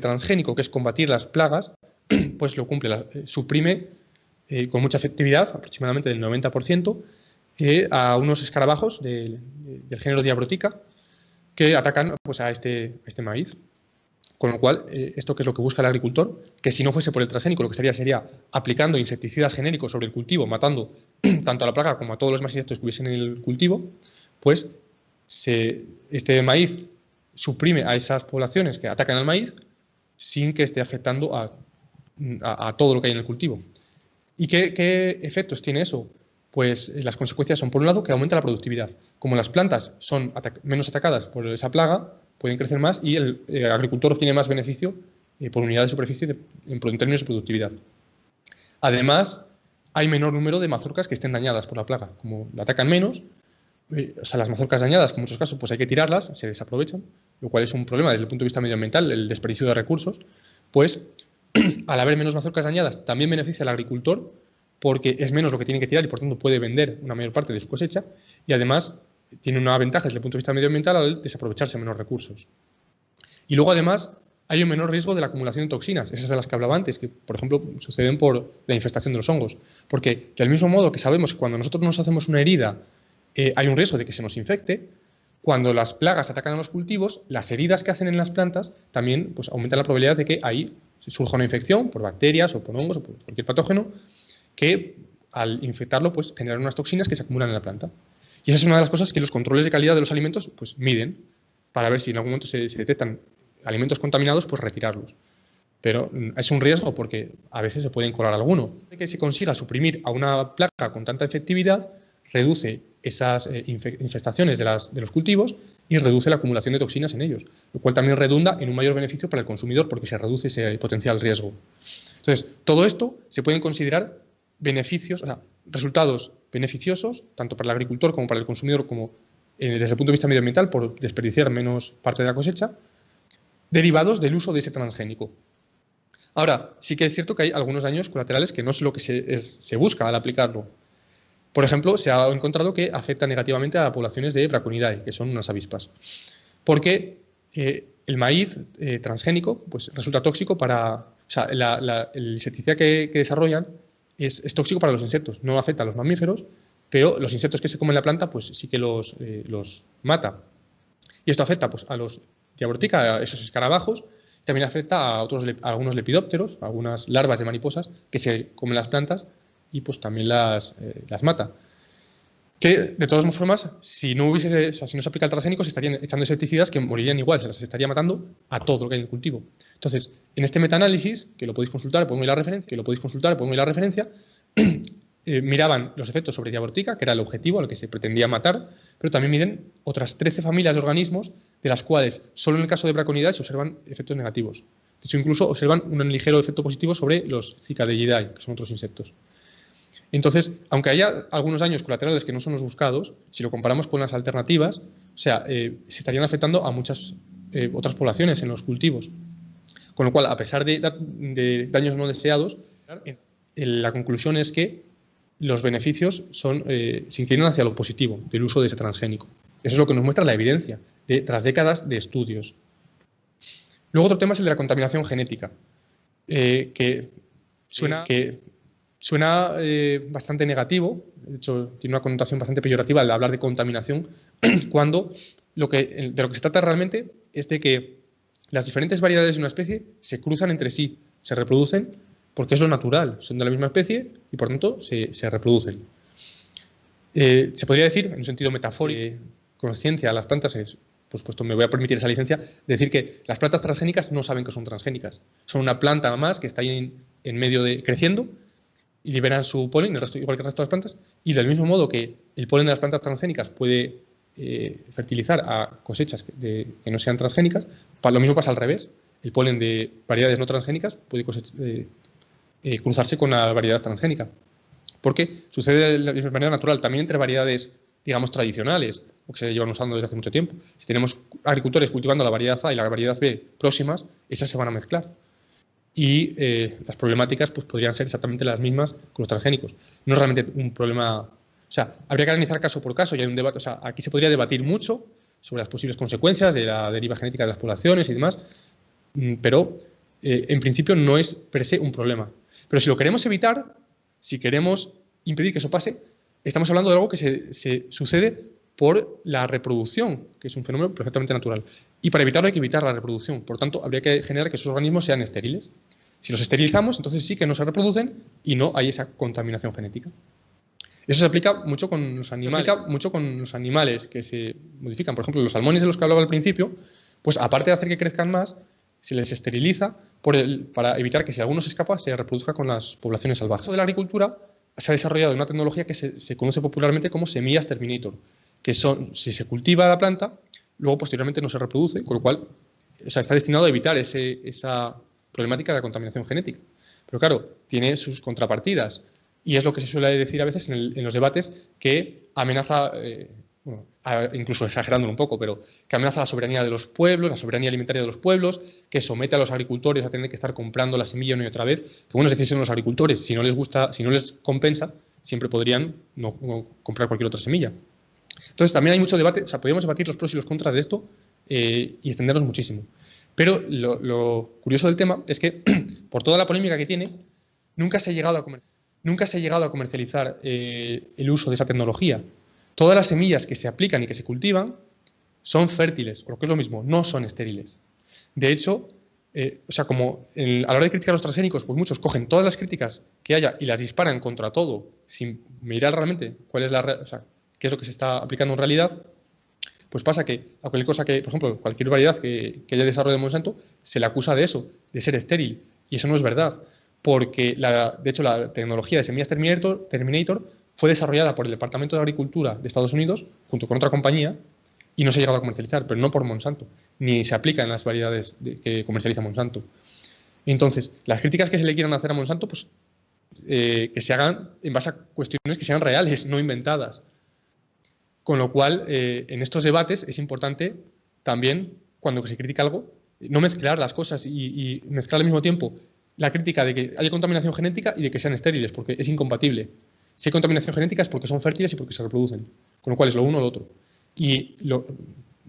transgénico, que es combatir las plagas, pues lo cumple, suprime con mucha efectividad, aproximadamente del 90%, a unos escarabajos del género Diabrotica que atacan pues, a este maíz. Con lo cual, esto que es lo que busca el agricultor, que si no fuese por el transgénico, lo que sería aplicando insecticidas genéricos sobre el cultivo, matando tanto a la plaga como a todos los demás insectos que hubiesen en el cultivo, pues este maíz suprime a esas poblaciones que atacan al maíz sin que esté afectando a todo lo que hay en el cultivo. ¿Y qué efectos tiene eso? Pues las consecuencias son, por un lado, que aumenta la productividad. Como las plantas son menos atacadas por esa plaga, pueden crecer más y el agricultor obtiene más beneficio por unidad de superficie en términos de productividad. Además, hay menor número de mazorcas que estén dañadas por la plaga. Como la atacan menos, o sea, las mazorcas dañadas, que en muchos casos pues hay que tirarlas, se desaprovechan, lo cual es un problema desde el punto de vista medioambiental, el desperdicio de recursos, pues al haber menos mazorcas dañadas también beneficia al agricultor porque es menos lo que tiene que tirar y por tanto puede vender una mayor parte de su cosecha y además tiene una ventaja desde el punto de vista medioambiental al desaprovecharse menos recursos. Y luego además hay un menor riesgo de la acumulación de toxinas, esas de las que hablaba antes, que por ejemplo suceden por la infestación de los hongos. Porque del mismo modo que sabemos que cuando nosotros nos hacemos una herida hay un riesgo de que se nos infecte, cuando las plagas atacan a los cultivos, las heridas que hacen en las plantas también pues, aumentan la probabilidad de que ahí surja una infección por bacterias o por hongos o por cualquier patógeno que al infectarlo pues generan unas toxinas que se acumulan en la planta. Y esa es una de las cosas que los controles de calidad de los alimentos pues miden para ver si en algún momento se detectan alimentos contaminados, pues retirarlos. Pero es un riesgo porque a veces se puede colar alguno. De que se consiga suprimir a una plaga con tanta efectividad, reduce esas infestaciones de los cultivos y reduce la acumulación de toxinas en ellos, lo cual también redunda en un mayor beneficio para el consumidor porque se reduce ese potencial riesgo. Entonces, todo esto se pueden considerar beneficios, o sea, resultados beneficiosos, tanto para el agricultor como para el consumidor, como desde el punto de vista medioambiental, por desperdiciar menos parte de la cosecha, derivados del uso de ese transgénico. Ahora, sí que es cierto que hay algunos daños colaterales que no es lo que se busca al aplicarlo. Por ejemplo, se ha encontrado que afecta negativamente a poblaciones de Braconidae, que son unas avispas, porque el maíz transgénico pues, resulta tóxico para... O sea, el insecticida que desarrollan es tóxico para los insectos, no afecta a los mamíferos, pero los insectos que se comen la planta pues sí que los mata. Y esto afecta pues, a los Diabrotica, a esos escarabajos, también afecta a algunos lepidópteros, a algunas larvas de mariposas que se comen las plantas y pues también las mata. Que de todas formas, si no se aplica el transgénico, se estarían echando insecticidas que morirían igual, se las estaría matando a todo lo que hay en el cultivo. Entonces, en este metaanálisis, que lo podéis consultar, pongo ahí la referencia, miraban los efectos sobre Diabrotica, que era el objetivo al que se pretendía matar, pero también miden otras 13 familias de organismos, de las cuales solo en el caso de Braconidae se observan efectos negativos. De hecho, incluso observan un ligero efecto positivo sobre los Cicadeidae, que son otros insectos. Entonces, aunque haya algunos daños colaterales que no son los buscados, si lo comparamos con las alternativas, o sea, se estarían afectando a muchas otras poblaciones en los cultivos. Con lo cual, a pesar de daños no deseados, la conclusión es que los beneficios se inclinan hacia lo positivo del uso de ese transgénico. Eso es lo que nos muestra la evidencia tras décadas de estudios. Luego otro tema es el de la contaminación genética, que suena bastante negativo, de hecho tiene una connotación bastante peyorativa al hablar de contaminación, cuando de lo que se trata realmente es de que las diferentes variedades de una especie se cruzan entre sí, se reproducen porque es lo natural, son de la misma especie y por tanto se reproducen. Se podría decir, en un sentido metafórico, conciencia a las plantas es, pues puesto me voy a permitir esa licencia, decir que las plantas transgénicas no saben que son transgénicas. Son una planta más que está ahí en medio de creciendo y liberan su polen, igual que el resto de las plantas, y del mismo modo que el polen de las plantas transgénicas puede fertilizar a cosechas que no sean transgénicas, lo mismo pasa al revés. El polen de variedades no transgénicas puede cruzarse con la variedad transgénica. Porque sucede de manera natural, también entre variedades, digamos, tradicionales, o que se llevan usando desde hace mucho tiempo. Si tenemos agricultores cultivando la variedad A y la variedad B próximas, esas se van a mezclar. Y las problemáticas pues, podrían ser exactamente las mismas con los transgénicos. No es realmente un problema... O sea, habría que analizar caso por caso y hay un debate... O sea, aquí se podría debatir mucho sobre las posibles consecuencias de la deriva genética de las poblaciones y demás, pero en principio no es per se un problema. Pero si lo queremos evitar, si queremos impedir que eso pase, estamos hablando de algo que se sucede por la reproducción, que es un fenómeno perfectamente natural. Y para evitarlo hay que evitar la reproducción. Por tanto, habría que generar que esos organismos sean estériles. Si los esterilizamos, entonces sí que no se reproducen y no hay esa contaminación genética. Eso se aplica mucho con los animales, que se modifican. Por ejemplo, los salmones de los que hablaba al principio, pues aparte de hacer que crezcan más, se les esteriliza para evitar que si alguno se escapa, se reproduzca con las poblaciones salvajes. De la agricultura se ha desarrollado una tecnología que se conoce popularmente como semillas terminator, que son, si se cultiva la planta, luego posteriormente no se reproduce, con lo cual está destinado a evitar esa problemática de la contaminación genética. Pero claro, tiene sus contrapartidas. Y es lo que se suele decir a veces en los debates, que amenaza, incluso exagerándolo un poco, pero que amenaza la soberanía de los pueblos, la soberanía alimentaria de los pueblos, que somete a los agricultores a tener que estar comprando la semilla una y otra vez. Que bueno, es decisión de los agricultores, si no les gusta, si no les compensa, siempre podrían no comprar cualquier otra semilla. Entonces también hay mucho debate, o sea, podríamos debatir los pros y los contras de esto y extendernos muchísimo. Pero lo curioso del tema es que, por toda la polémica que tiene, nunca se ha llegado a comercializar el uso de esa tecnología. Todas las semillas que se aplican y que se cultivan son fértiles, o lo que es lo mismo, no son estériles. De hecho, o sea, como a la hora de criticar a los transgénicos, pues muchos cogen todas las críticas que haya y las disparan contra todo, sin mirar realmente cuál es qué es lo que se está aplicando en realidad, pues pasa que a cualquier cosa que, por ejemplo, cualquier variedad que haya desarrollado Monsanto, se le acusa de eso, de ser estéril. Y eso no es verdad, porque de hecho la tecnología de semillas Terminator fue desarrollada por el Departamento de Agricultura de Estados Unidos, junto con otra compañía, y no se ha llegado a comercializar, pero no por Monsanto, ni se aplica en las variedades que comercializa Monsanto. Entonces, las críticas que se le quieran hacer a Monsanto, pues que se hagan en base a cuestiones que sean reales, no inventadas. Con lo cual, en estos debates es importante también, cuando se critica algo, no mezclar las cosas y mezclar al mismo tiempo la crítica de que haya contaminación genética y de que sean estériles, porque es incompatible. Si hay contaminación genética es porque son fértiles y porque se reproducen, con lo cual es lo uno o lo otro. Y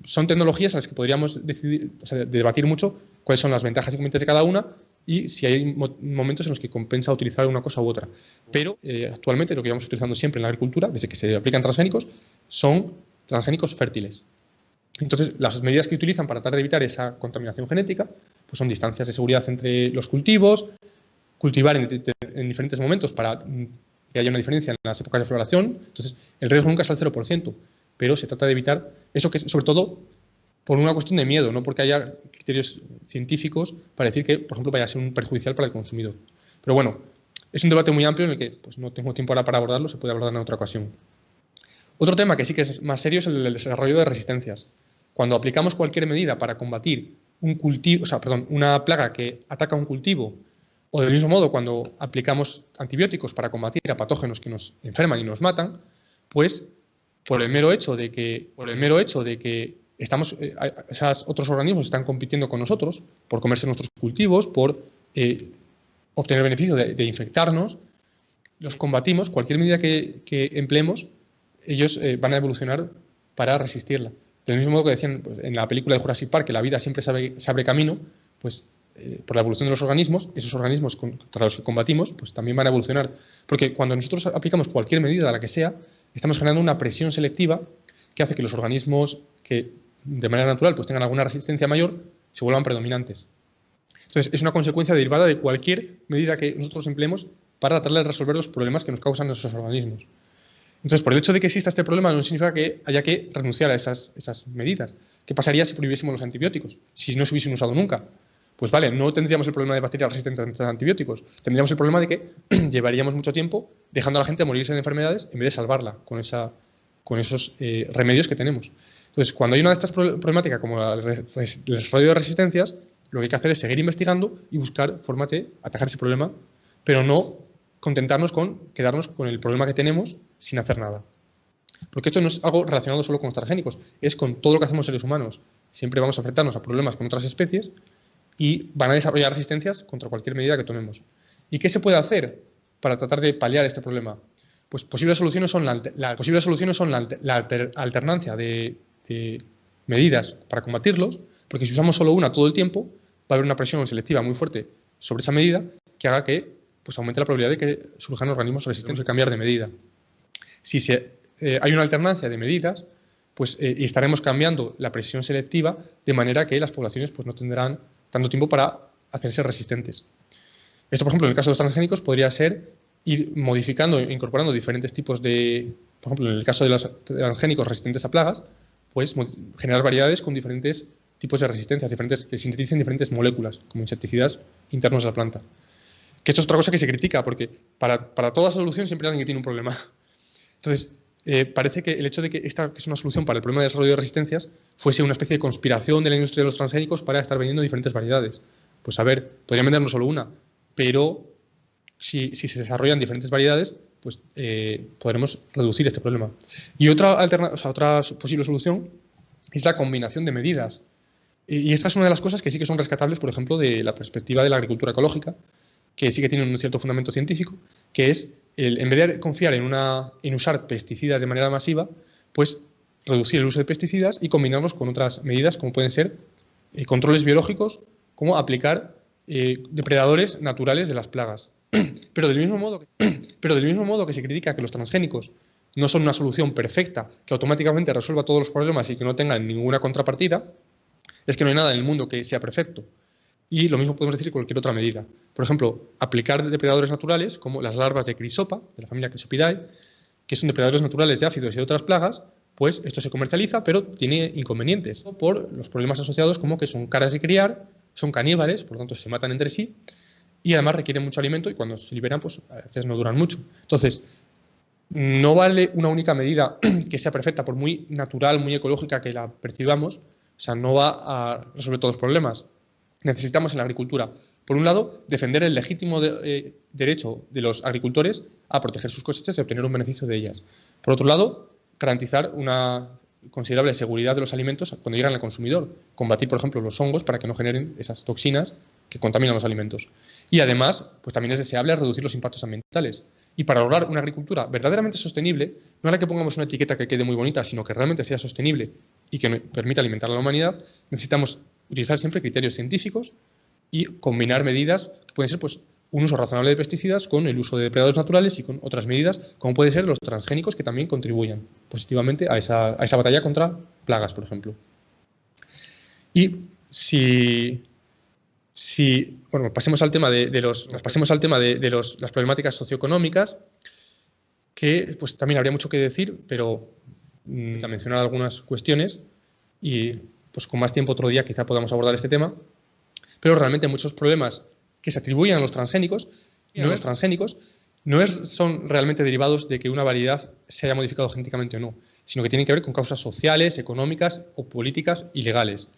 son tecnologías en las que podríamos debatir mucho cuáles son las ventajas y inconvenientes de cada una y si hay momentos en los que compensa utilizar una cosa u otra. Pero actualmente lo que llevamos utilizando siempre en la agricultura, desde que se aplican transgénicos, son transgénicos fértiles. Entonces, las medidas que utilizan para tratar de evitar esa contaminación genética pues son distancias de seguridad entre los cultivos, cultivar en diferentes momentos para que haya una diferencia en las épocas de floración. Entonces, el riesgo nunca es al 0%, pero se trata de evitar eso, que es sobre todo por una cuestión de miedo, no porque haya criterios científicos para decir que, por ejemplo, vaya a ser un perjudicial para el consumidor. Pero bueno, es un debate muy amplio en el que pues, no tengo tiempo ahora para abordarlo, se puede abordar en otra ocasión. Otro tema que sí que es más serio es el del desarrollo de resistencias. Cuando aplicamos cualquier medida para combatir una plaga que ataca un cultivo, o del mismo modo cuando aplicamos antibióticos para combatir a patógenos que nos enferman y nos matan, pues por el mero hecho de que esos otros organismos están compitiendo con nosotros por comerse nuestros cultivos, por obtener beneficio de infectarnos, los combatimos. Cualquier medida que empleemos, ellos van a evolucionar para resistirla. Del mismo modo que decían pues, en la película de Jurassic Park que la vida siempre se abre camino, pues por la evolución de los organismos, esos organismos contra los que combatimos, pues también van a evolucionar. Porque cuando nosotros aplicamos cualquier medida, la que sea, estamos generando una presión selectiva que hace que los organismos que de manera natural pues tengan alguna resistencia mayor se vuelvan predominantes. Entonces, es una consecuencia derivada de cualquier medida que nosotros empleemos para tratar de resolver los problemas que nos causan esos organismos. Entonces, por el hecho de que exista este problema no significa que haya que renunciar a esas medidas. ¿Qué pasaría si prohibiésemos los antibióticos? Si no se hubiesen usado nunca. Pues vale, no tendríamos el problema de bacterias resistentes a antibióticos, tendríamos el problema de que llevaríamos mucho tiempo dejando a la gente morirse de enfermedades en vez de salvarla con esos remedios que tenemos. Entonces, cuando hay una de estas problemáticas como el desarrollo de resistencias, lo que hay que hacer es seguir investigando y buscar formas de atajar ese problema, pero no contentarnos con quedarnos con el problema que tenemos sin hacer nada. Porque esto no es algo relacionado solo con los transgénicos, es con todo lo que hacemos seres humanos. Siempre vamos a enfrentarnos a problemas con otras especies y van a desarrollar resistencias contra cualquier medida que tomemos. ¿Y qué se puede hacer para tratar de paliar este problema? Pues posibles soluciones son la alternancia de medidas para combatirlos, porque si usamos solo una todo el tiempo, va a haber una presión selectiva muy fuerte sobre esa medida que haga que pues, aumente la probabilidad de que surjan organismos resistentes a cambiar de medida. Si hay una alternancia de medidas, pues estaremos cambiando la presión selectiva de manera que las poblaciones pues, no tendrán tanto tiempo para hacerse resistentes. Esto, por ejemplo, en el caso de los transgénicos podría ser ir modificando e incorporando diferentes tipos de, por ejemplo, en el caso de los transgénicos resistentes a plagas, pues generar variedades con diferentes tipos de resistencias, que sinteticen diferentes moléculas, como insecticidas internos de la planta. Que esto es otra cosa que se critica, porque para toda solución siempre hay alguien que tiene un problema. Entonces, parece que el hecho de que esta que es una solución para el problema de desarrollo de resistencias fuese una especie de conspiración de la industria de los transgénicos para estar vendiendo diferentes variedades. Pues a ver, podrían vendernos solo una, pero si se desarrollan diferentes variedades, pues podremos reducir este problema. Y otra posible solución es la combinación de medidas. Y esta es una de las cosas que sí que son rescatables, por ejemplo, de la perspectiva de la agricultura ecológica, que sí que tiene un cierto fundamento científico, que es, en vez de confiar en usar pesticidas de manera masiva, pues reducir el uso de pesticidas y combinarlos con otras medidas, como pueden ser controles biológicos, como aplicar depredadores naturales de las plagas. Pero del mismo modo que se critica que los transgénicos no son una solución perfecta que automáticamente resuelva todos los problemas y que no tengan ninguna contrapartida, es que no hay nada en el mundo que sea perfecto. Y lo mismo podemos decir con cualquier otra medida. Por ejemplo, aplicar depredadores naturales, como las larvas de Chrysopa, de la familia Chrysopidae, que son depredadores naturales de áfidos y de otras plagas, pues esto se comercializa, pero tiene inconvenientes por los problemas asociados, como que son caras de criar, son caníbales, por lo tanto se matan entre sí, y además requieren mucho alimento y cuando se liberan, pues a veces no duran mucho. Entonces, no vale una única medida que sea perfecta, por muy natural, muy ecológica que la percibamos, o sea, no va a resolver todos los problemas. Necesitamos en la agricultura, por un lado, defender el legítimo derecho de los agricultores a proteger sus cosechas y obtener un beneficio de ellas. Por otro lado, garantizar una considerable seguridad de los alimentos cuando llegan al consumidor. Combatir, por ejemplo, los hongos para que no generen esas toxinas que contaminan los alimentos. Y además, pues también es deseable reducir los impactos ambientales. Y para lograr una agricultura verdaderamente sostenible, no es la que pongamos una etiqueta que quede muy bonita, sino que realmente sea sostenible y que permita alimentar a la humanidad, necesitamos utilizar siempre criterios científicos y combinar medidas que pueden ser pues, un uso razonable de pesticidas con el uso de depredadores naturales y con otras medidas, como pueden ser los transgénicos, que también contribuyan positivamente a esa batalla contra plagas, por ejemplo. Y bueno, pasemos al tema de las problemáticas socioeconómicas, que pues también habría mucho que decir, pero a mencionar algunas cuestiones y pues con más tiempo otro día quizá podamos abordar este tema, pero realmente muchos problemas que se atribuyen a los transgénicos son realmente derivados de que una variedad se haya modificado genéticamente o no, sino que tienen que ver con causas sociales, económicas o políticas y legales.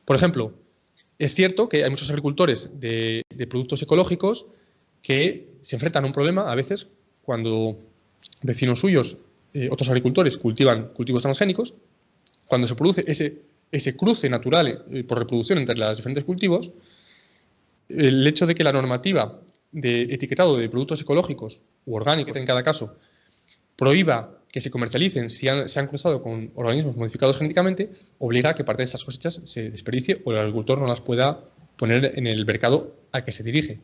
Por ejemplo, es cierto que hay muchos agricultores de productos ecológicos que se enfrentan a un problema a veces cuando vecinos suyos, otros agricultores, cultivan cultivos transgénicos. Cuando se produce ese cruce natural por reproducción entre los diferentes cultivos, el hecho de que la normativa de etiquetado de productos ecológicos u orgánicos, en cada caso, prohíba que se comercialicen si se han cruzado con organismos modificados genéticamente, obliga a que parte de esas cosechas se desperdicie o el agricultor no las pueda poner en el mercado al que se dirige.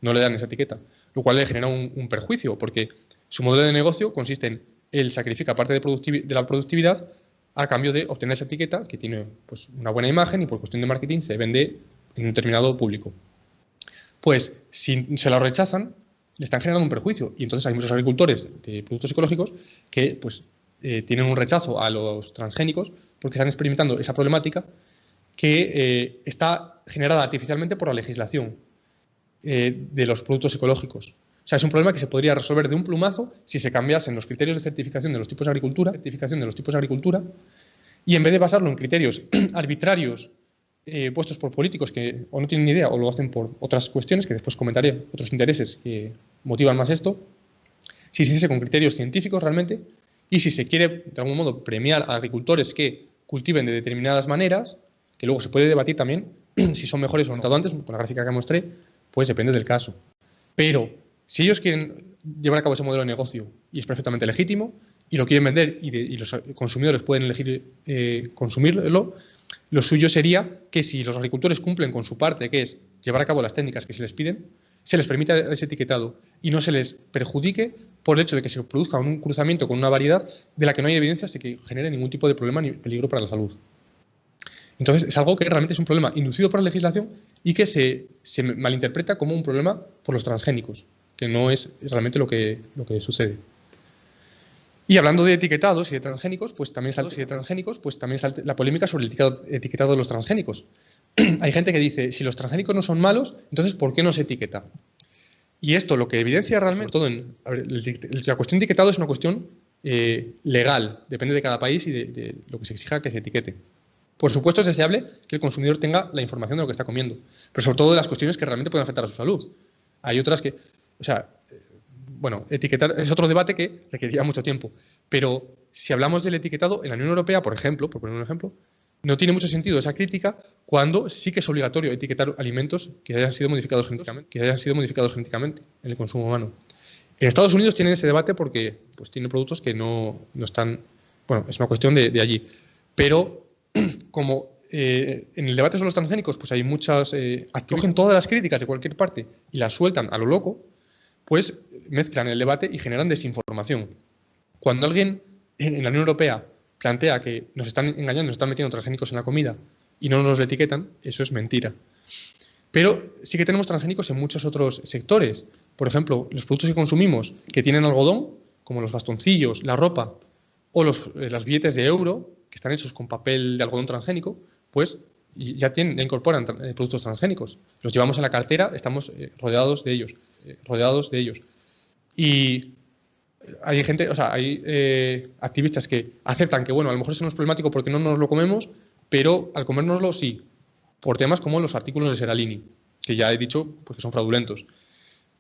No le dan esa etiqueta, lo cual le genera un perjuicio, porque su modelo de negocio consiste en él sacrifica parte de la productividad a cambio de obtener esa etiqueta que tiene pues, una buena imagen y por cuestión de marketing se vende en un determinado público. Pues si se la rechazan, le están generando un perjuicio. Y entonces hay muchos agricultores de productos ecológicos que pues, tienen un rechazo a los transgénicos porque están experimentando esa problemática que está generada artificialmente por la legislación de los productos ecológicos. O sea, es un problema que se podría resolver de un plumazo si se cambiasen los criterios de certificación de los tipos de agricultura, y en vez de basarlo en criterios arbitrarios puestos por políticos que o no tienen ni idea o lo hacen por otras cuestiones, que después comentaré, otros intereses que motivan más esto, si se hiciese con criterios científicos realmente, y si se quiere, de algún modo, premiar a agricultores que cultiven de determinadas maneras, que luego se puede debatir también si son mejores o no. Antes, con la gráfica que mostré, pues depende del caso. Pero si ellos quieren llevar a cabo ese modelo de negocio y es perfectamente legítimo, y lo quieren vender y los consumidores pueden elegir consumirlo, lo suyo sería que si los agricultores cumplen con su parte, que es llevar a cabo las técnicas que se les piden, se les permita ese etiquetado y no se les perjudique por el hecho de que se produzca un cruzamiento con una variedad de la que no hay evidencias de que genere ningún tipo de problema ni peligro para la salud. Entonces, es algo que realmente es un problema inducido por la legislación y que se malinterpreta como un problema por los transgénicos, que no es realmente lo que sucede. Y hablando de etiquetados y de transgénicos, pues también salta la polémica sobre el etiquetado de los transgénicos. Hay gente que dice, si los transgénicos no son malos, entonces ¿por qué no se etiqueta? Y esto lo que evidencia realmente, sobre todo la cuestión de etiquetado es una cuestión legal, depende de cada país y de lo que se exija que se etiquete. Por supuesto es deseable que el consumidor tenga la información de lo que está comiendo, pero sobre todo de las cuestiones que realmente pueden afectar a su salud. Hay otras que, o sea, bueno, etiquetar es otro debate que requeriría mucho tiempo, pero si hablamos del etiquetado en la Unión Europea, por ejemplo, por poner un ejemplo, no tiene mucho sentido esa crítica cuando sí que es obligatorio etiquetar alimentos que hayan sido modificados genéticamente en el consumo humano. En Estados Unidos tienen ese debate porque pues, tienen productos que no están... Bueno, es una cuestión de allí. Pero como en el debate sobre los transgénicos pues hay muchas... acogen todas las críticas de cualquier parte y las sueltan a lo loco, pues mezclan el debate y generan desinformación. Cuando alguien en la Unión Europea plantea que nos están engañando, nos están metiendo transgénicos en la comida y no nos lo etiquetan, eso es mentira. Pero sí que tenemos transgénicos en muchos otros sectores. Por ejemplo, los productos que consumimos que tienen algodón, como los bastoncillos, la ropa o los billetes de euro, que están hechos con papel de algodón transgénico, pues ya incorporan productos transgénicos. Los llevamos en la cartera, estamos rodeados de ellos. Y hay gente, o sea, hay activistas que aceptan que, bueno, a lo mejor eso no es problemático porque no nos lo comemos, pero al comérnoslo sí, por temas como los artículos de Seralini, que ya he dicho pues, que son fraudulentos.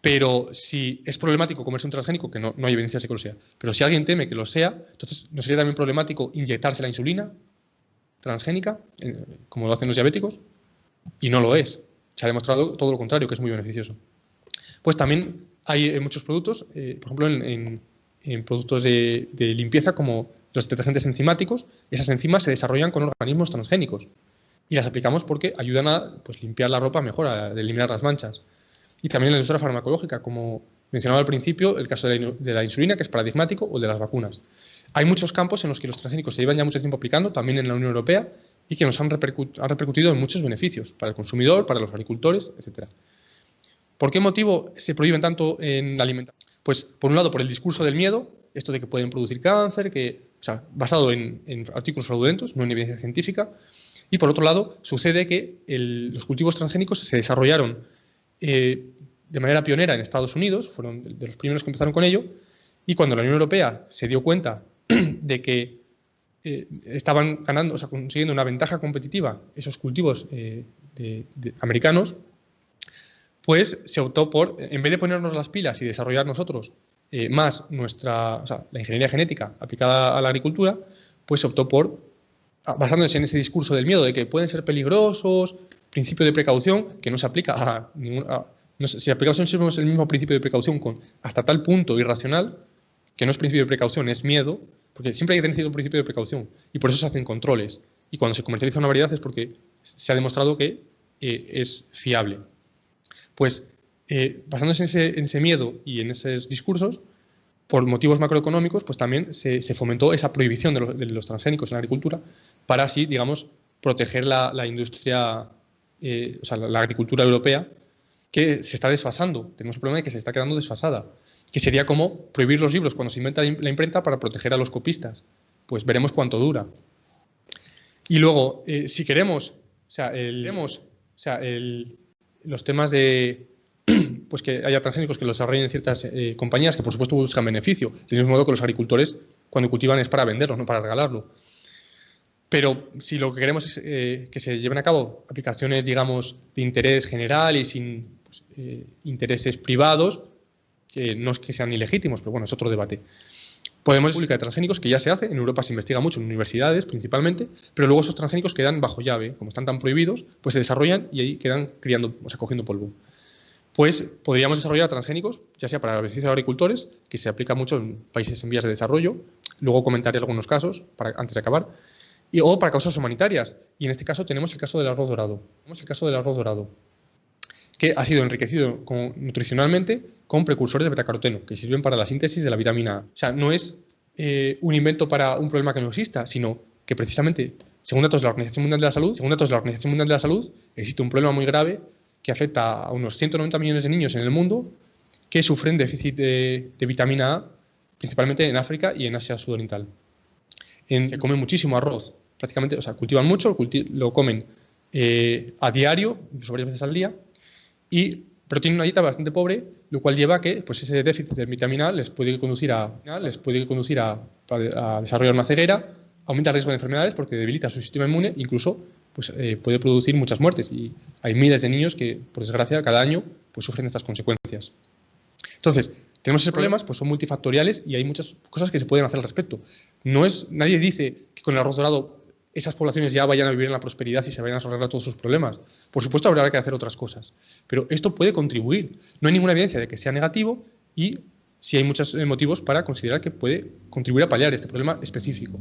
Pero si es problemático comerse un transgénico, que no hay evidencia de que lo sea, pero si alguien teme que lo sea, entonces ¿no sería también problemático inyectarse la insulina transgénica, como lo hacen los diabéticos? Y no lo es. Se ha demostrado todo lo contrario, que es muy beneficioso. Pues también hay muchos productos, por ejemplo, en productos de limpieza como los detergentes enzimáticos, esas enzimas se desarrollan con organismos transgénicos y las aplicamos porque ayudan a pues, limpiar la ropa mejor, a eliminar las manchas. Y también en la industria farmacológica, como mencionaba al principio, el caso de la insulina, que es paradigmático, o el de las vacunas. Hay muchos campos en los que los transgénicos se llevan ya mucho tiempo aplicando, también en la Unión Europea, y que nos han repercutido en muchos beneficios para el consumidor, para los agricultores, etc. ¿Por qué motivo se prohíben tanto en la alimentación? Pues, por un lado, por el discurso del miedo, esto de que pueden producir cáncer, o sea, basado en artículos fraudulentos, no en evidencia científica. Y, por otro lado, sucede que los cultivos transgénicos se desarrollaron de manera pionera en Estados Unidos, fueron de los primeros que empezaron con ello, y cuando la Unión Europea se dio cuenta de que estaban ganando, o sea, consiguiendo una ventaja competitiva esos cultivos americanos, pues se optó por, en vez de ponernos las pilas y desarrollar nosotros más la ingeniería genética aplicada a la agricultura, pues se optó por, basándose en ese discurso del miedo de que pueden ser peligrosos, principio de precaución, que no se aplica a ninguna... si aplicamos el mismo principio de precaución hasta tal punto irracional, que no es principio de precaución, es miedo, porque siempre hay que tener un principio de precaución, y por eso se hacen controles. Y cuando se comercializa una variedad es porque se ha demostrado que es fiable. Pues, basándose en ese miedo y en esos discursos, por motivos macroeconómicos, pues también se fomentó esa prohibición de los transgénicos en la agricultura para así, digamos, proteger la industria, o sea, la agricultura europea, que se está desfasando. Tenemos el problema de que se está quedando desfasada. Que sería como prohibir los libros cuando se inventa la imprenta para proteger a los copistas. Pues veremos cuánto dura. Y luego, si queremos los temas de pues que haya transgénicos que los desarrollen ciertas compañías que por supuesto buscan beneficio, del mismo modo que los agricultores cuando cultivan es para venderlo, no para regalarlo. Pero si lo que queremos es que se lleven a cabo aplicaciones, digamos, de interés general y sin pues, intereses privados, que no es que sean ilegítimos, pero bueno, es otro debate. Podemos publicar de transgénicos que ya se hace, en Europa se investiga mucho, en universidades principalmente, pero luego esos transgénicos quedan bajo llave, como están tan prohibidos, pues se desarrollan y ahí quedan criando, o sea, cogiendo polvo. Pues podríamos desarrollar transgénicos, ya sea para el beneficio de agricultores, que se aplica mucho en países en vías de desarrollo, luego comentaré algunos casos antes de acabar, o para causas humanitarias. Y en este caso tenemos el caso del arroz dorado. Que ha sido enriquecido nutricionalmente con precursores de betacaroteno, que sirven para la síntesis de la vitamina A. O sea, no es un invento para un problema que no exista, sino que precisamente, según datos de la Organización Mundial de la Salud, existe un problema muy grave que afecta a unos 190 millones de niños en el mundo que sufren déficit de vitamina A, principalmente en África y en Asia Sudoriental. Se come muchísimo arroz, prácticamente, o sea, cultivan mucho, lo comen a diario, incluso varias veces al día, pero tienen una dieta bastante pobre, lo cual lleva a que pues, ese déficit de vitamina A les puede conducir a desarrollar una ceguera, aumenta el riesgo de enfermedades porque debilita su sistema inmune, incluso pues, puede producir muchas muertes. Y hay miles de niños que, por desgracia, cada año pues, sufren estas consecuencias. Entonces, tenemos esos problemas, pues son multifactoriales y hay muchas cosas que se pueden hacer al respecto. Nadie dice que con el arroz dorado esas poblaciones ya vayan a vivir en la prosperidad y se vayan a arreglar todos sus problemas. Por supuesto, habrá que hacer otras cosas. Pero esto puede contribuir. No hay ninguna evidencia de que sea negativo y sí hay muchos motivos para considerar que puede contribuir a paliar este problema específico.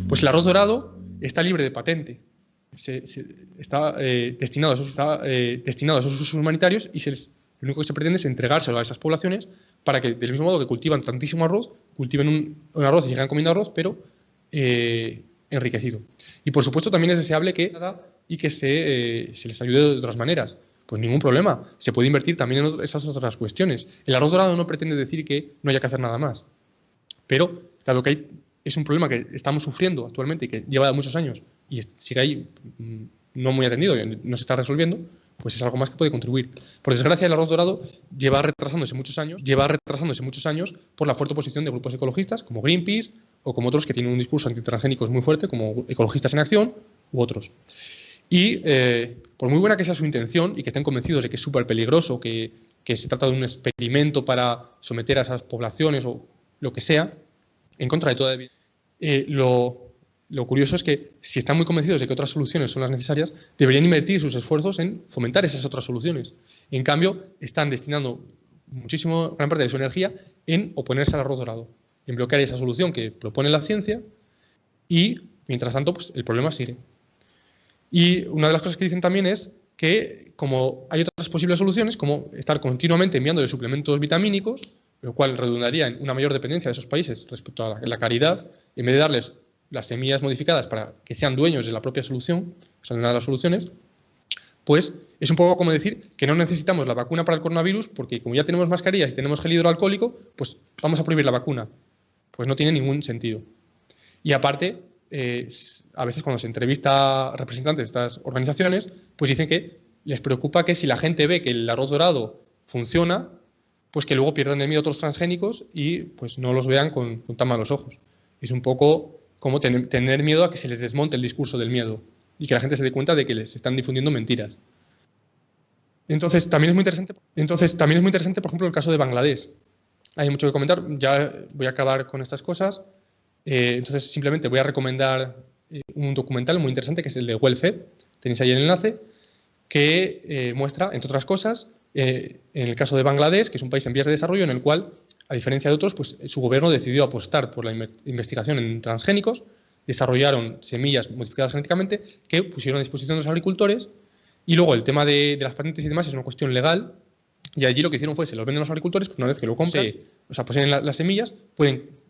Pues el arroz dorado está libre de patente. Está destinado a esos usos humanitarios y lo único que se pretende es entregárselo a esas poblaciones para que, del mismo modo que cultivan tantísimo arroz, cultiven un arroz y sigan comiendo arroz, pero enriquecido. Y por supuesto también es deseable que se les ayude de otras maneras. Pues ningún problema. Se puede invertir también en esas otras cuestiones. El arroz dorado no pretende decir que no haya que hacer nada más. Pero, dado que es un problema que estamos sufriendo actualmente y que lleva muchos años y sigue ahí no muy atendido y no se está resolviendo, pues es algo más que puede contribuir. Por desgracia, el arroz dorado lleva retrasándose muchos años por la fuerte oposición de grupos ecologistas como Greenpeace o como otros que tienen un discurso antitransgénico muy fuerte, como Ecologistas en Acción u otros. Y por muy buena que sea su intención y que estén convencidos de que es súper peligroso, que se trata de un experimento para someter a esas poblaciones o lo que sea, en contra de toda evidencia, lo curioso es que si están muy convencidos de que otras soluciones son las necesarias, deberían invertir sus esfuerzos en fomentar esas otras soluciones. En cambio, están destinando gran parte de su energía en oponerse al arroz dorado, en bloquear esa solución que propone la ciencia y, mientras tanto, pues, el problema sigue. Y una de las cosas que dicen también es que, como hay otras posibles soluciones, como estar continuamente enviándole suplementos vitamínicos, lo cual redundaría en una mayor dependencia de esos países respecto a la caridad, en vez de darles las semillas modificadas para que sean dueños de la propia solución, o sea, de una de las soluciones, pues es un poco como decir que no necesitamos la vacuna para el coronavirus porque como ya tenemos mascarillas y tenemos gel hidroalcohólico, pues vamos a prohibir la vacuna. Pues no tiene ningún sentido. Y aparte, a veces cuando se entrevista a representantes de estas organizaciones, pues dicen que les preocupa que si la gente ve que el arroz dorado funciona, pues que luego pierdan de miedo a otros transgénicos y pues no los vean con tan malos ojos. Es un poco como tener miedo a que se les desmonte el discurso del miedo y que la gente se dé cuenta de que les están difundiendo mentiras. Entonces, también es muy interesante, por ejemplo, el caso de Bangladesh. Hay mucho que comentar, ya voy a acabar con estas cosas. Entonces, simplemente voy a recomendar un documental muy interesante que es el de Well-Fed, tenéis ahí el enlace, que muestra, entre otras cosas, en el caso de Bangladesh, que es un país en vías de desarrollo, en el cual, a diferencia de otros, pues su gobierno decidió apostar por la investigación en transgénicos, desarrollaron semillas modificadas genéticamente que pusieron a disposición de los agricultores y luego el tema de las patentes y demás es una cuestión legal y allí lo que hicieron fue, se los venden a los agricultores, pues una vez que lo compran, o sea, poseen las semillas,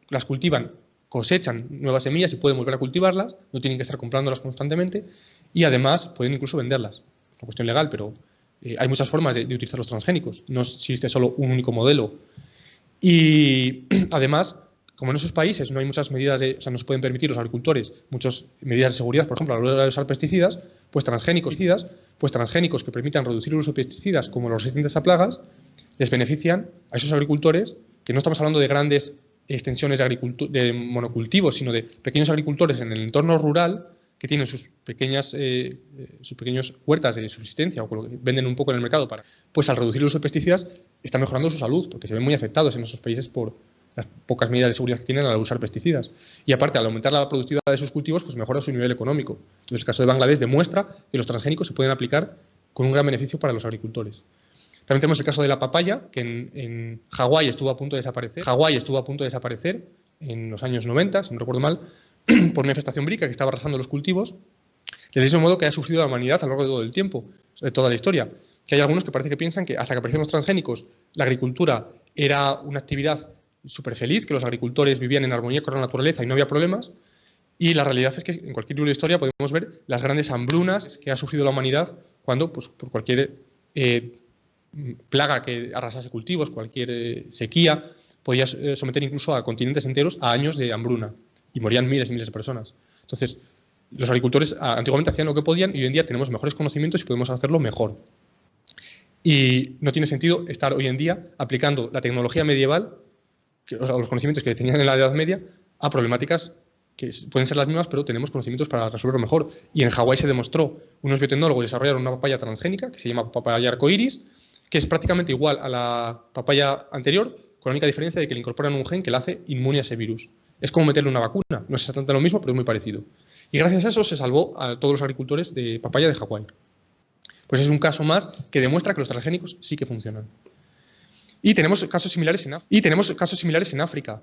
las cultivan, cosechan nuevas semillas y pueden volver a cultivarlas, no tienen que estar comprándolas constantemente y además pueden incluso venderlas. Es una cuestión legal, pero hay muchas formas de utilizar los transgénicos, no existe solo un único modelo. Y además, como en esos países no hay muchas medidas o sea, no se pueden permitir los agricultores muchas medidas de seguridad, por ejemplo, a la hora de usar pesticidas, pues transgénicos que permitan reducir el uso de pesticidas, como los resistentes a plagas, les benefician a esos agricultores, que no estamos hablando de grandes extensiones de monocultivos, sino de pequeños agricultores en el entorno rural que tienen sus pequeños huertas de subsistencia o que venden un poco en el mercado pues al reducir el uso de pesticidas está mejorando su salud, porque se ven muy afectados en esos países por las pocas medidas de seguridad que tienen al usar pesticidas. Y aparte, al aumentar la productividad de sus cultivos, pues mejora su nivel económico. Entonces, el caso de Bangladesh demuestra que los transgénicos se pueden aplicar con un gran beneficio para los agricultores. También tenemos el caso de la papaya, que en Hawái estuvo a punto de desaparecer. En los años 90, si no recuerdo mal, por una infestación vírica que estaba arrasando los cultivos, del mismo modo que ha sufrido la humanidad a lo largo de todo el tiempo, de toda la historia. Que hay algunos que parece que piensan que hasta que aparecieron los transgénicos, la agricultura era una actividad súper feliz, que los agricultores vivían en armonía con la naturaleza y no había problemas. Y la realidad es que en cualquier libro de historia podemos ver las grandes hambrunas que ha sufrido la humanidad cuando, pues, por cualquier plaga que arrasase cultivos, cualquier sequía, podía someter incluso a continentes enteros a años de hambruna y morían miles y miles de personas. Entonces, los agricultores antiguamente hacían lo que podían y hoy en día tenemos mejores conocimientos y podemos hacerlo mejor. Y no tiene sentido estar hoy en día aplicando la tecnología medieval, o sea, los conocimientos que tenían en la Edad Media, a problemáticas que pueden ser las mismas, pero tenemos conocimientos para resolverlo mejor. Y en Hawái se demostró, unos biotecnólogos desarrollaron una papaya transgénica que se llama papaya arcoiris, que es prácticamente igual a la papaya anterior, con la única diferencia de que le incorporan un gen que la hace inmune a ese virus. Es como meterle una vacuna, no es exactamente lo mismo, pero es muy parecido. Y gracias a eso se salvó a todos los agricultores de papaya de Hawái. Pues es un caso más que demuestra que los transgénicos sí que funcionan. Y tenemos casos similares en África.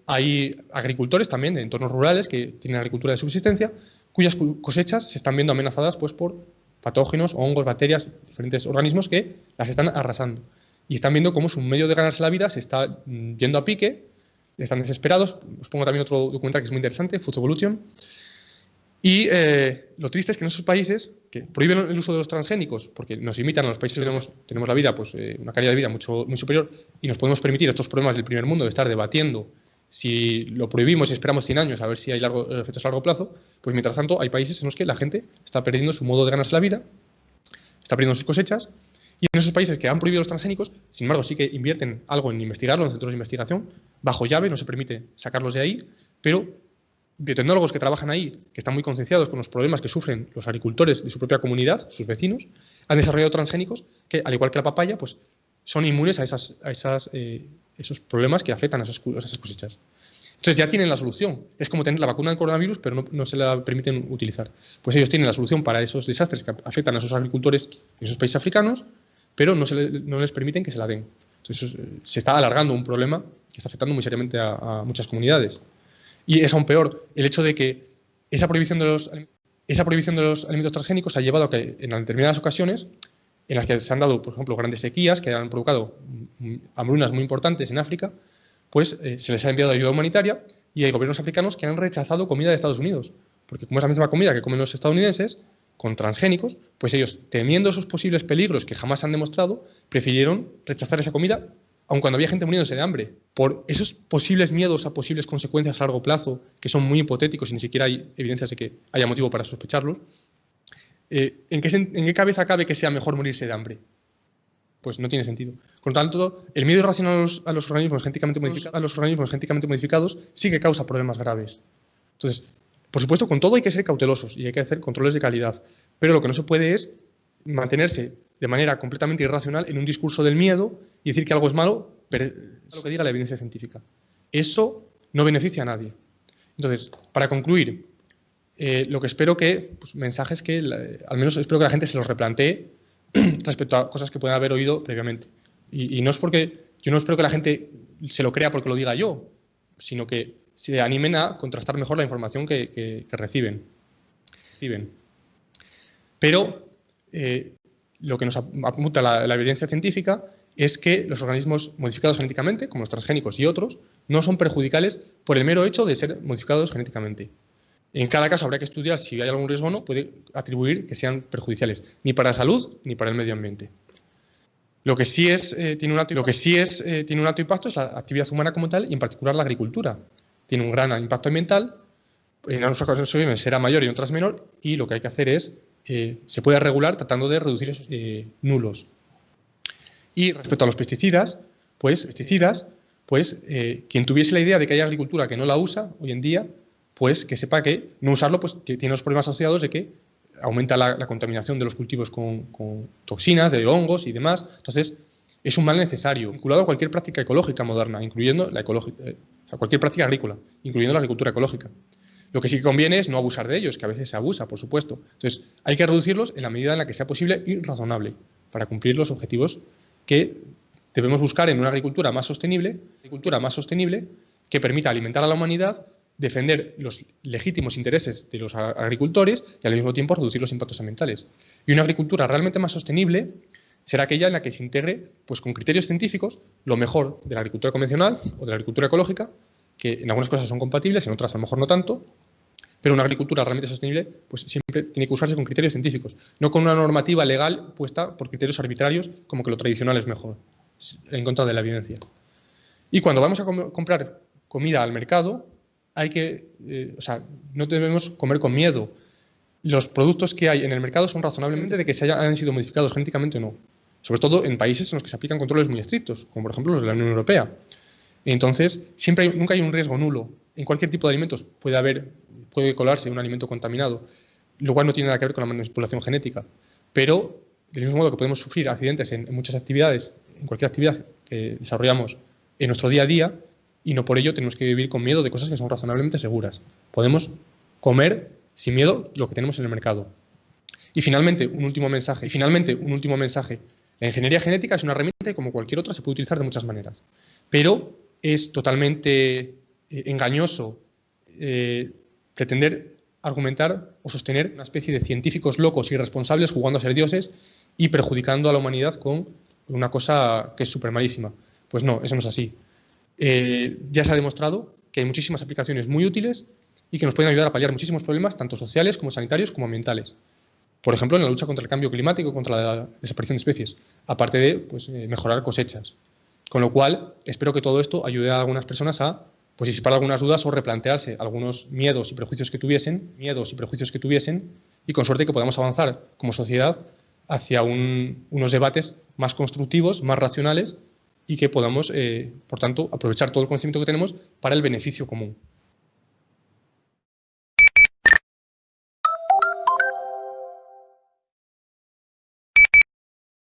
Hay agricultores también de entornos rurales que tienen agricultura de subsistencia, cuyas cosechas se están viendo amenazadas pues, por patógenos, hongos, bacterias, diferentes organismos que las están arrasando. Y están viendo cómo su medio de ganarse la vida se está yendo a pique, están desesperados. Os pongo también otro documental que es muy interesante, Food Evolution. Y lo triste es que en esos países que prohíben el uso de los transgénicos, porque nos imitan a los países que tenemos la vida, pues una calidad de vida muy superior, y nos podemos permitir estos problemas del primer mundo de estar debatiendo si lo prohibimos y esperamos 100 años a ver si hay efectos a largo plazo, pues mientras tanto hay países en los que la gente está perdiendo su modo de ganarse la vida, está perdiendo sus cosechas, y en esos países que han prohibido los transgénicos, sin embargo sí que invierten algo en investigarlo, en centros de investigación, bajo llave, no se permite sacarlos de ahí, pero biotecnólogos que trabajan ahí, que están muy concienciados con los problemas que sufren los agricultores de su propia comunidad, sus vecinos, han desarrollado transgénicos que, al igual que la papaya, pues, son inmunes a esos problemas que afectan a esas cosechas. Entonces ya tienen la solución. Es como tener la vacuna del coronavirus, pero no se la permiten utilizar. Pues ellos tienen la solución para esos desastres que afectan a esos agricultores en esos países africanos, pero no les permiten que se la den. Entonces se está alargando un problema que está afectando muy seriamente a muchas comunidades. Y es aún peor el hecho de que esa prohibición de los alimentos transgénicos ha llevado a que en determinadas ocasiones en las que se han dado, por ejemplo, grandes sequías que han provocado hambrunas muy importantes en África, pues se les ha enviado ayuda humanitaria y hay gobiernos africanos que han rechazado comida de Estados Unidos, porque como es la misma comida que comen los estadounidenses, con transgénicos, pues ellos, temiendo esos posibles peligros que jamás han demostrado, prefirieron rechazar esa comida aun cuando había gente muriéndose de hambre, por esos posibles miedos a posibles consecuencias a largo plazo, que son muy hipotéticos y ni siquiera hay evidencias de que haya motivo para sospecharlos, ¿en qué cabeza cabe que sea mejor morirse de hambre? Pues no tiene sentido. Por lo tanto, el miedo irracional a los organismos genéticamente modificados sí que causa problemas graves. Entonces, por supuesto, con todo hay que ser cautelosos y hay que hacer controles de calidad, pero lo que no se puede es mantenerse de manera completamente irracional en un discurso del miedo y decir que algo es malo, pero es lo que diga la evidencia científica. Eso no beneficia a nadie. Entonces, para concluir, lo que espero que, pues, mensajes que, al menos espero que la gente se los replantee respecto a cosas que puedan haber oído previamente. Y no es porque, yo no espero que la gente se lo crea porque lo diga yo, sino que se animen a contrastar mejor la información que reciben. Pero lo que nos apunta la evidencia científica es que los organismos modificados genéticamente, como los transgénicos y otros, no son perjudiciales por el mero hecho de ser modificados genéticamente. En cada caso habrá que estudiar si hay algún riesgo o no, puede atribuir que sean perjudiciales, ni para la salud ni para el medio ambiente. Tiene un alto impacto es la actividad humana como tal y en particular la agricultura. Tiene un gran impacto ambiental, en algunas ocasiones será mayor y en otras menor, y lo que hay que hacer es, se puede regular tratando de reducir esos nulos. Y respecto a los pesticidas, quien tuviese la idea de que hay agricultura que no la usa hoy en día, pues que sepa que no usarlo pues tiene los problemas asociados de que aumenta la contaminación de los cultivos con toxinas, de hongos y demás. Entonces, es un mal necesario, vinculado a cualquier práctica ecológica moderna, incluyendo a cualquier práctica agrícola, incluyendo la agricultura ecológica. Lo que sí que conviene es no abusar de ellos, que a veces se abusa, por supuesto. Entonces, hay que reducirlos en la medida en la que sea posible y razonable, para cumplir los objetivos que debemos buscar en una agricultura más sostenible que permita alimentar a la humanidad, defender los legítimos intereses de los agricultores y al mismo tiempo reducir los impactos ambientales. Y una agricultura realmente más sostenible será aquella en la que se integre, pues, con criterios científicos, lo mejor de la agricultura convencional o de la agricultura ecológica, que en algunas cosas son compatibles, en otras a lo mejor no tanto, pero una agricultura realmente sostenible pues siempre tiene que usarse con criterios científicos, no con una normativa legal puesta por criterios arbitrarios como que lo tradicional es mejor, en contra de la evidencia. Y cuando vamos a comprar comida al mercado, no debemos comer con miedo. Los productos que hay en el mercado son razonablemente de que hayan sido modificados genéticamente o no, sobre todo en países en los que se aplican controles muy estrictos, como por ejemplo los de la Unión Europea. Entonces, nunca hay un riesgo nulo. En cualquier tipo de alimentos puede colarse un alimento contaminado, lo cual no tiene nada que ver con la manipulación genética. Pero, del mismo modo que podemos sufrir accidentes en muchas actividades, en cualquier actividad que desarrollamos en nuestro día a día, y no por ello tenemos que vivir con miedo de cosas que son razonablemente seguras. Podemos comer sin miedo lo que tenemos en el mercado. Y finalmente, un último mensaje. La ingeniería genética es una herramienta que, como cualquier otra, se puede utilizar de muchas maneras. Pero es totalmente engañoso pretender argumentar o sostener una especie de científicos locos y irresponsables jugando a ser dioses y perjudicando a la humanidad con una cosa que es súper malísima. Pues no, eso no es así. Ya se ha demostrado que hay muchísimas aplicaciones muy útiles y que nos pueden ayudar a paliar muchísimos problemas, tanto sociales como sanitarios como ambientales. Por ejemplo, en la lucha contra el cambio climático, contra la desaparición de especies, aparte de mejorar cosechas. Con lo cual, espero que todo esto ayude a algunas personas a disipar algunas dudas o replantearse algunos miedos y prejuicios que tuviesen, y con suerte que podamos avanzar como sociedad hacia unos debates más constructivos, más racionales, y que podamos, por tanto, aprovechar todo el conocimiento que tenemos para el beneficio común.